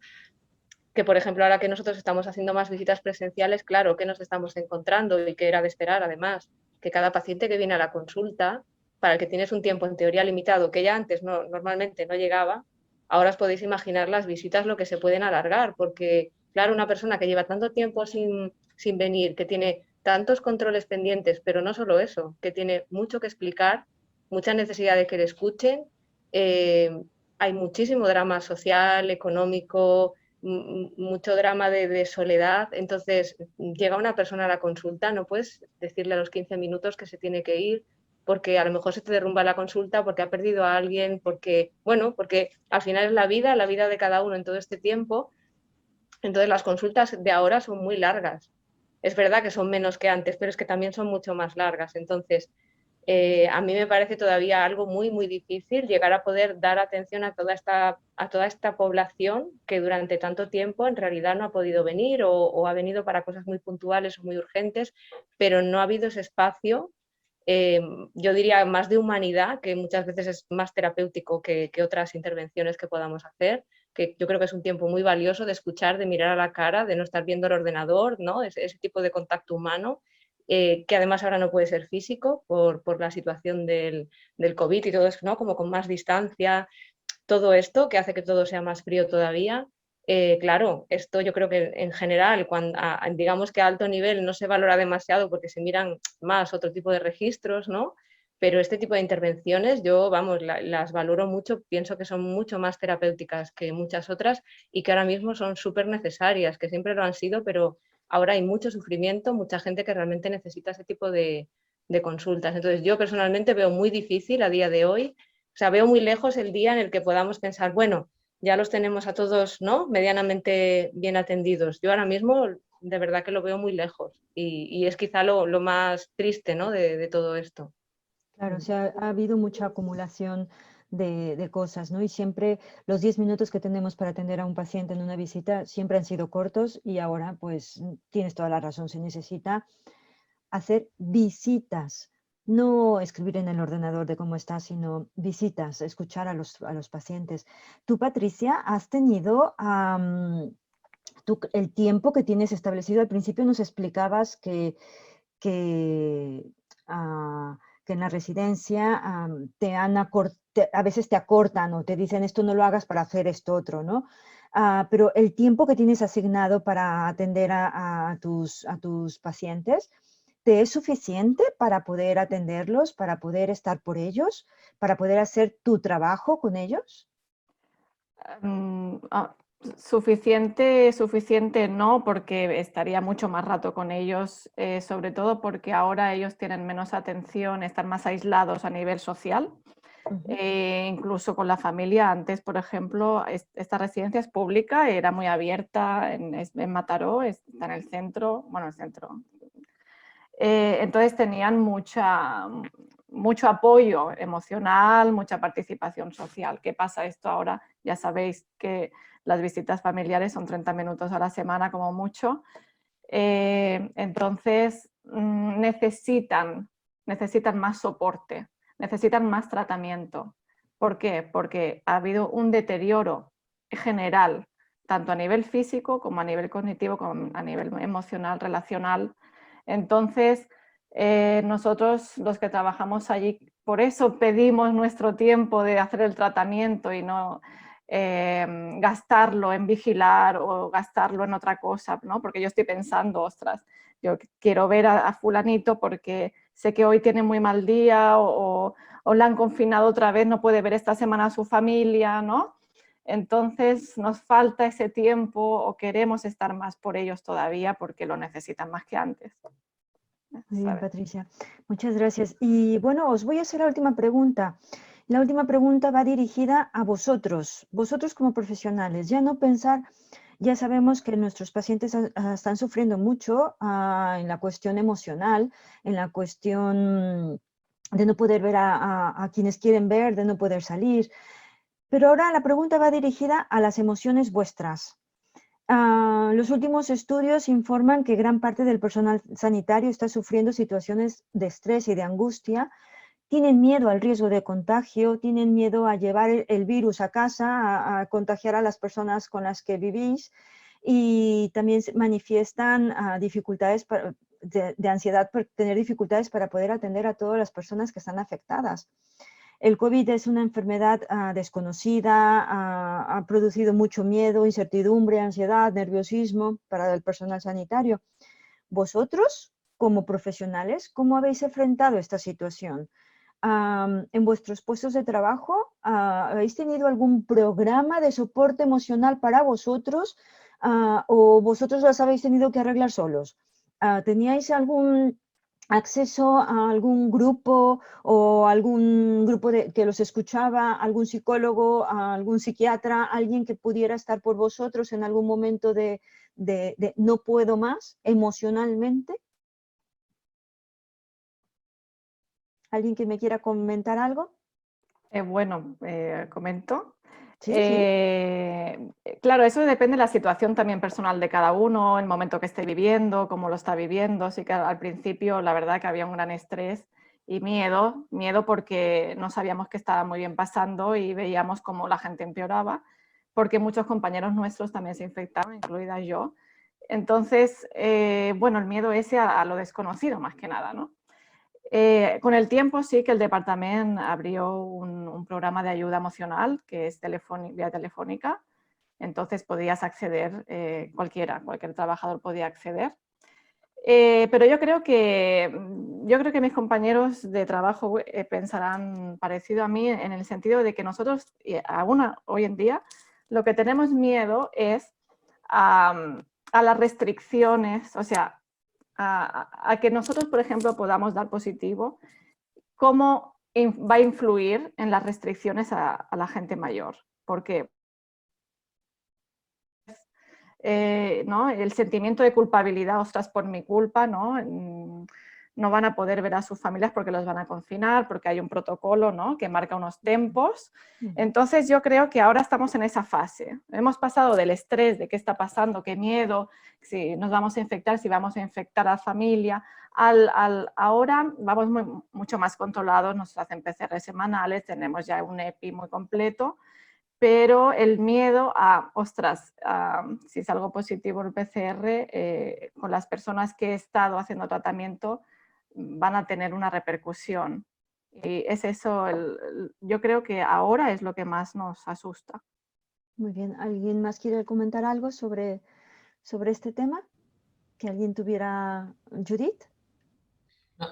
que, por ejemplo, ahora que nosotros estamos haciendo más visitas presenciales, claro, que nos estamos encontrando y que era de esperar, además, que cada paciente que viene a la consulta, para el que tienes un tiempo en teoría limitado, que ya antes normalmente no llegaba, ahora os podéis imaginar las visitas lo que se pueden alargar, porque, claro, una persona que lleva tanto tiempo sin venir, que tiene tantos controles pendientes, pero no solo eso, que tiene mucho que explicar, mucha necesidad de que le escuchen, hay muchísimo drama social, económico, mucho drama de soledad. Entonces, llega una persona a la consulta, no puedes decirle a los 15 minutos que se tiene que ir, porque a lo mejor se te derrumba la consulta, porque ha perdido a alguien, porque al final es la vida de cada uno en todo este tiempo. Entonces, las consultas de ahora son muy largas. Es verdad que son menos que antes, pero es que también son mucho más largas. Entonces, a mí me parece todavía algo muy, muy difícil llegar a poder dar atención a toda esta población que durante tanto tiempo en realidad no ha podido venir o ha venido para cosas muy puntuales o muy urgentes, pero no ha habido ese espacio, yo diría más de humanidad, que muchas veces es más terapéutico que otras intervenciones que podamos hacer, que yo creo que es un tiempo muy valioso de escuchar, de mirar a la cara, de no estar viendo el ordenador, ¿no? Ese tipo de contacto humano. Que además ahora no puede ser físico por la situación del COVID y todo eso, ¿no? Como con más distancia, todo esto que hace que todo sea más frío todavía. Claro, esto yo creo que en general, digamos que a alto nivel no se valora demasiado porque se miran más otro tipo de registros, ¿no? Pero este tipo de intervenciones yo, vamos, las valoro mucho, pienso que son mucho más terapéuticas que muchas otras y que ahora mismo son súper necesarias, que siempre lo han sido, pero ahora hay mucho sufrimiento, mucha gente que realmente necesita ese tipo de consultas. Entonces yo personalmente veo muy difícil a día de hoy, o sea, veo muy lejos el día en el que podamos pensar, bueno, ya los tenemos a todos, ¿no?, medianamente bien atendidos. Yo ahora mismo de verdad que lo veo muy lejos y es quizá lo más triste, ¿no?, de todo esto. Claro, o sea, ha habido mucha acumulación de cosas, ¿no? Y siempre los 10 minutos que tenemos para atender a un paciente en una visita siempre han sido cortos y ahora, pues, tienes toda la razón, se necesita hacer visitas, no escribir en el ordenador de cómo está, sino visitas, escuchar a los pacientes. Tú, Patricia, has tenido el tiempo que tienes establecido. Al principio nos explicabas que en la residencia a veces te acortan o te dicen esto no lo hagas para hacer esto otro, ¿no? Pero el tiempo que tienes asignado para atender a tus pacientes, ¿te es suficiente para poder atenderlos, para poder estar por ellos, para poder hacer tu trabajo con ellos? Suficiente no, porque estaría mucho más rato con ellos, sobre todo porque ahora ellos tienen menos atención, están más aislados a nivel social, incluso con la familia. Antes, por ejemplo, esta residencia es pública, era muy abierta en Mataró, está en el centro, bueno, el centro. Entonces tenían mucho apoyo emocional, mucha participación social. ¿Qué pasa esto ahora? Ya sabéis que las visitas familiares son 30 minutos a la semana como mucho. Entonces necesitan más soporte, necesitan más tratamiento. ¿Por qué? Porque ha habido un deterioro general, tanto a nivel físico como a nivel cognitivo, como a nivel emocional, relacional. Entonces, nosotros los que trabajamos allí, por eso pedimos nuestro tiempo de hacer el tratamiento y no gastarlo en vigilar o gastarlo en otra cosa, ¿no? Porque yo estoy pensando, ostras, yo quiero ver a fulanito porque sé que hoy tiene muy mal día o la han confinado otra vez, no puede ver esta semana a su familia, ¿no? Entonces nos falta ese tiempo o queremos estar más por ellos todavía porque lo necesitan más que antes. Muy bien, Patricia. Muchas gracias. Y bueno, os voy a hacer la última pregunta. La última pregunta va dirigida a vosotros como profesionales. Ya no pensar, ya sabemos que nuestros pacientes están sufriendo mucho en la cuestión emocional, en la cuestión de no poder ver a quienes quieren ver, de no poder salir. Pero ahora la pregunta va dirigida a las emociones vuestras. Los últimos estudios informan que gran parte del personal sanitario está sufriendo situaciones de estrés y de angustia, tienen miedo al riesgo de contagio, tienen miedo a llevar el virus a casa, a contagiar a las personas con las que vivís, y también manifiestan dificultades de ansiedad por tener dificultades para poder atender a todas las personas que están afectadas. El COVID es una enfermedad desconocida, ha producido mucho miedo, incertidumbre, ansiedad, nerviosismo para el personal sanitario. Vosotros, como profesionales, ¿cómo habéis enfrentado esta situación? ¿En vuestros puestos de trabajo habéis tenido algún programa de soporte emocional para vosotros o vosotros los habéis tenido que arreglar solos? ¿Teníais algún acceso a algún grupo o algún grupo que los escuchaba, algún psicólogo, algún psiquiatra, alguien que pudiera estar por vosotros en algún momento de no puedo más emocionalmente? ¿Alguien que me quiera comentar algo? Comento. Sí, Claro, eso depende de la situación también personal de cada uno, el momento que esté viviendo, cómo lo está viviendo. Sí que al principio la verdad que había un gran estrés y miedo porque no sabíamos qué estaba muy bien pasando y veíamos cómo la gente empeoraba, porque muchos compañeros nuestros también se infectaron, incluida yo. Entonces, el miedo ese a lo desconocido más que nada, ¿no? Con el tiempo sí que el departamento abrió un programa de ayuda emocional que es vía telefónica, entonces podías acceder, cualquier trabajador podía acceder. Pero yo creo que mis compañeros de trabajo pensarán parecido a mí en el sentido de que nosotros, aún hoy en día, lo que tenemos miedo es a las restricciones, o sea, a que nosotros, por ejemplo, podamos dar positivo, cómo va a influir en las restricciones a la gente mayor. Porque ¿no? El sentimiento de culpabilidad, ostras, por mi culpa, ¿no? No van a poder ver a sus familias porque los van a confinar, porque hay un protocolo, ¿no? Que marca unos tempos. Entonces yo creo que ahora estamos en esa fase. Hemos pasado del estrés de qué está pasando, qué miedo, si nos vamos a infectar, si vamos a infectar a la familia. Ahora vamos mucho más controlados, nos hacen PCR semanales, tenemos ya un EPI muy completo, pero el miedo a, ostras, si salgo positivo el PCR, con las personas que he estado haciendo tratamiento van a tener una repercusión. Y es eso, yo creo que ahora es lo que más nos asusta. Muy bien. ¿Alguien más quiere comentar algo sobre este tema? ¿Que alguien tuviera? ¿Judith?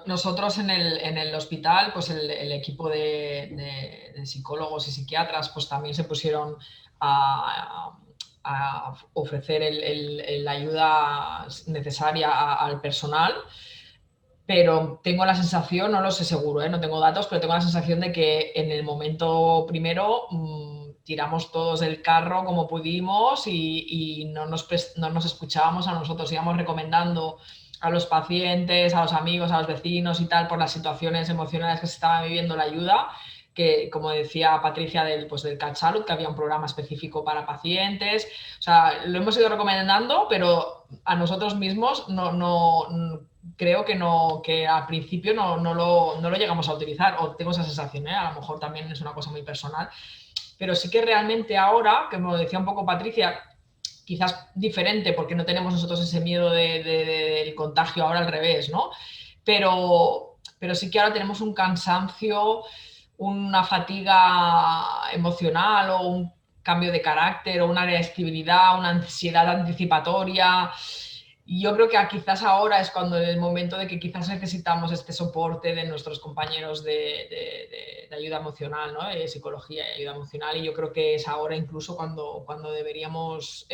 Nosotros en el hospital, pues el equipo de psicólogos y psiquiatras, pues también se pusieron a ofrecer la ayuda necesaria al personal, pero tengo la sensación, no lo sé seguro, no tengo datos, pero tengo la sensación de que en el momento primero tiramos todos del carro como pudimos y no nos escuchábamos a nosotros, íbamos recomendando a los pacientes, a los amigos, a los vecinos y tal, por las situaciones emocionales que se estaban viviendo, la ayuda, que como decía Patricia del CatSalud, que había un programa específico para pacientes. O sea, lo hemos ido recomendando, pero a nosotros mismos creo que al principio no lo llegamos a utilizar, o tengo esa sensación, a lo mejor también es una cosa muy personal, pero sí que realmente ahora, que me lo decía un poco Patricia, quizás diferente porque no tenemos nosotros ese miedo del contagio, ahora al revés, ¿no? Pero sí que ahora tenemos un cansancio, una fatiga emocional o un cambio de carácter o una reactividad, una ansiedad anticipatoria. Y yo creo que quizás ahora es cuando en el momento de que quizás necesitamos este soporte de nuestros compañeros de ayuda emocional, ¿no? De psicología y ayuda emocional, y yo creo que es ahora incluso cuando deberíamos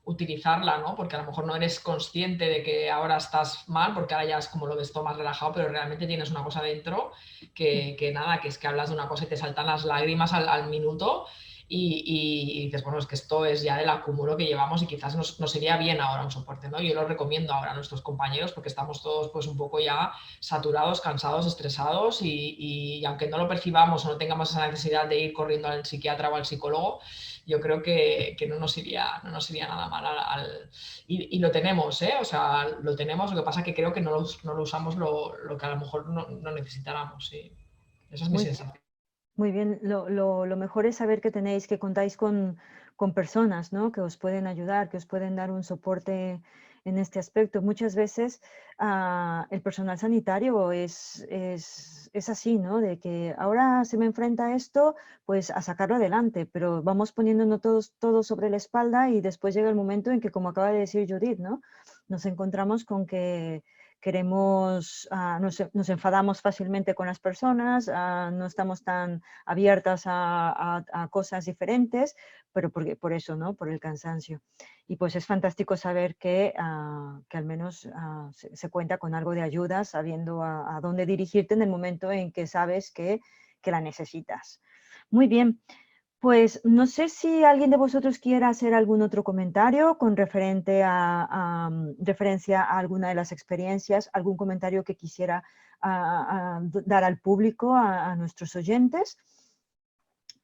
utilizarla, ¿no? Porque a lo mejor no eres consciente de que ahora estás mal, porque ahora ya es como lo ves todo más relajado, pero realmente tienes una cosa dentro que nada, que es que hablas de una cosa y te saltan las lágrimas al minuto. y dices, bueno, es que esto es ya del acúmulo que llevamos y quizás nos iría bien ahora un soporte, ¿no? Yo lo recomiendo ahora a nuestros compañeros porque estamos todos pues un poco ya saturados, cansados, estresados y aunque no lo percibamos o no tengamos esa necesidad de ir corriendo al psiquiatra o al psicólogo, yo creo que no nos iría nada mal y lo tenemos, ¿eh? O sea, lo tenemos, lo que pasa es que creo que no lo usamos lo que a lo mejor no necesitáramos, sí. Esa es mi sensación. Muy bien, lo mejor es saber que que contáis con personas, ¿no? Que os pueden ayudar, que os pueden dar un soporte en este aspecto. Muchas veces el personal sanitario es así, ¿no? De que ahora se me enfrenta a esto, pues a sacarlo adelante, pero vamos poniéndonos todos sobre la espalda y después llega el momento en que, como acaba de decir Judith, ¿no? Nos encontramos con que queremos, nos enfadamos fácilmente con las personas, no estamos tan abiertas a cosas diferentes, pero por eso, ¿no? Por el cansancio. Y pues es fantástico saber que al menos se cuenta con algo de ayuda, sabiendo a dónde dirigirte en el momento en que sabes que la necesitas. Muy bien. Pues no sé si alguien de vosotros quiera hacer algún otro comentario con referencia a alguna de las experiencias, algún comentario que quisiera dar al público, a nuestros oyentes.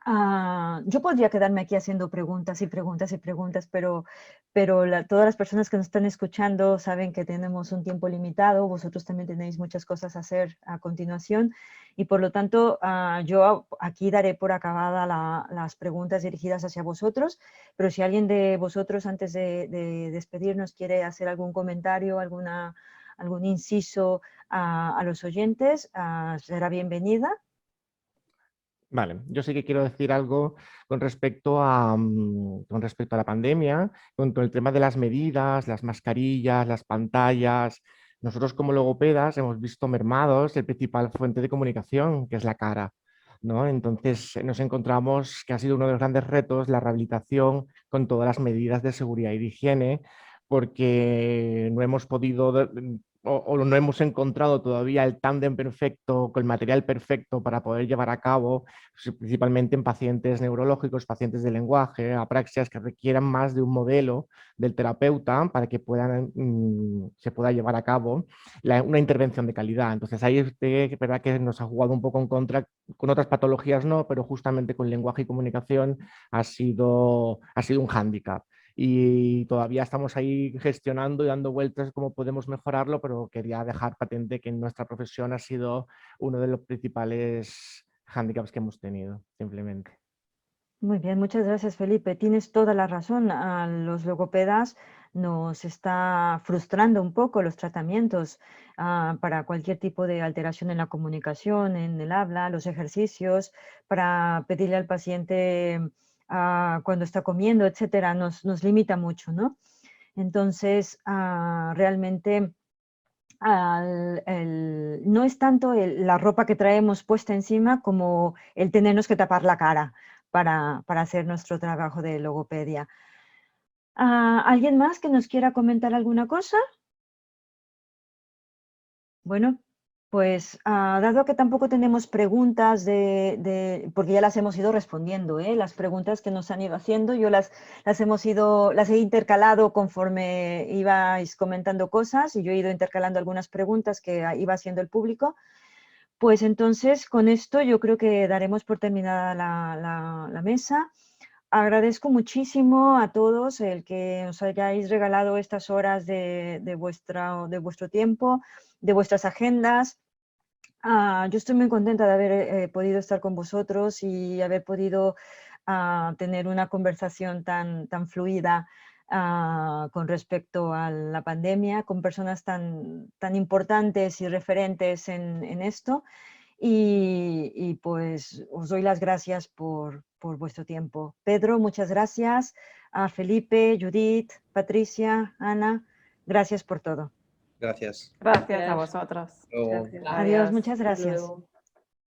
Yo podría quedarme aquí haciendo preguntas y preguntas y preguntas, pero todas las personas que nos están escuchando saben que tenemos un tiempo limitado, vosotros también tenéis muchas cosas a hacer a continuación y por lo tanto yo aquí daré por acabada las preguntas dirigidas hacia vosotros, pero si alguien de vosotros antes de despedirnos quiere hacer algún comentario, algún inciso a los oyentes, será bienvenida. Vale, yo sí que quiero decir algo con respecto a la pandemia, con todo el tema de las medidas, las mascarillas, las pantallas. Nosotros como logopedas hemos visto mermados el principal fuente de comunicación, que es la cara, ¿no? Entonces nos encontramos que ha sido uno de los grandes retos la rehabilitación con todas las medidas de seguridad y de higiene, porque no hemos podido o no hemos encontrado todavía el tándem perfecto, con el material perfecto para poder llevar a cabo, principalmente en pacientes neurológicos, pacientes de lenguaje, apraxias que requieran más de un modelo del terapeuta para que se pueda llevar a cabo una intervención de calidad. Entonces ahí es verdad que nos ha jugado un poco en contra, con otras patologías no, pero justamente con lenguaje y comunicación ha sido un hándicap. Y todavía estamos ahí gestionando y dando vueltas cómo podemos mejorarlo, pero quería dejar patente que en nuestra profesión ha sido uno de los principales hándicaps que hemos tenido, simplemente. Muy bien, muchas gracias, Felipe. Tienes toda la razón. A los logopedas nos está frustrando un poco los tratamientos para cualquier tipo de alteración en la comunicación, en el habla, los ejercicios, para pedirle al paciente cuando está comiendo, etcétera, nos limita mucho, ¿no? Entonces, realmente no es tanto la ropa que traemos puesta encima como el tenernos que tapar la cara para hacer nuestro trabajo de logopedia. ¿Alguien más que nos quiera comentar alguna cosa? Bueno, pues dado que tampoco tenemos preguntas porque ya las hemos ido respondiendo, las preguntas que nos han ido haciendo, yo las he intercalado conforme ibais comentando cosas y yo he ido intercalando algunas preguntas que iba haciendo el público. Pues entonces con esto yo creo que daremos por terminada la mesa. Agradezco muchísimo a todos el que os hayáis regalado estas horas de vuestro tiempo, de vuestras agendas. Yo estoy muy contenta de haber podido estar con vosotros y haber podido tener una conversación tan fluida con respecto a la pandemia, con personas tan importantes y referentes en esto. Y pues os doy las gracias por vuestro tiempo. Pedro, muchas gracias. A Felipe, Judith, Patricia, Ana, gracias por todo. Gracias. Gracias a vosotros. Luego. Gracias. Adiós, muchas gracias. Hasta luego.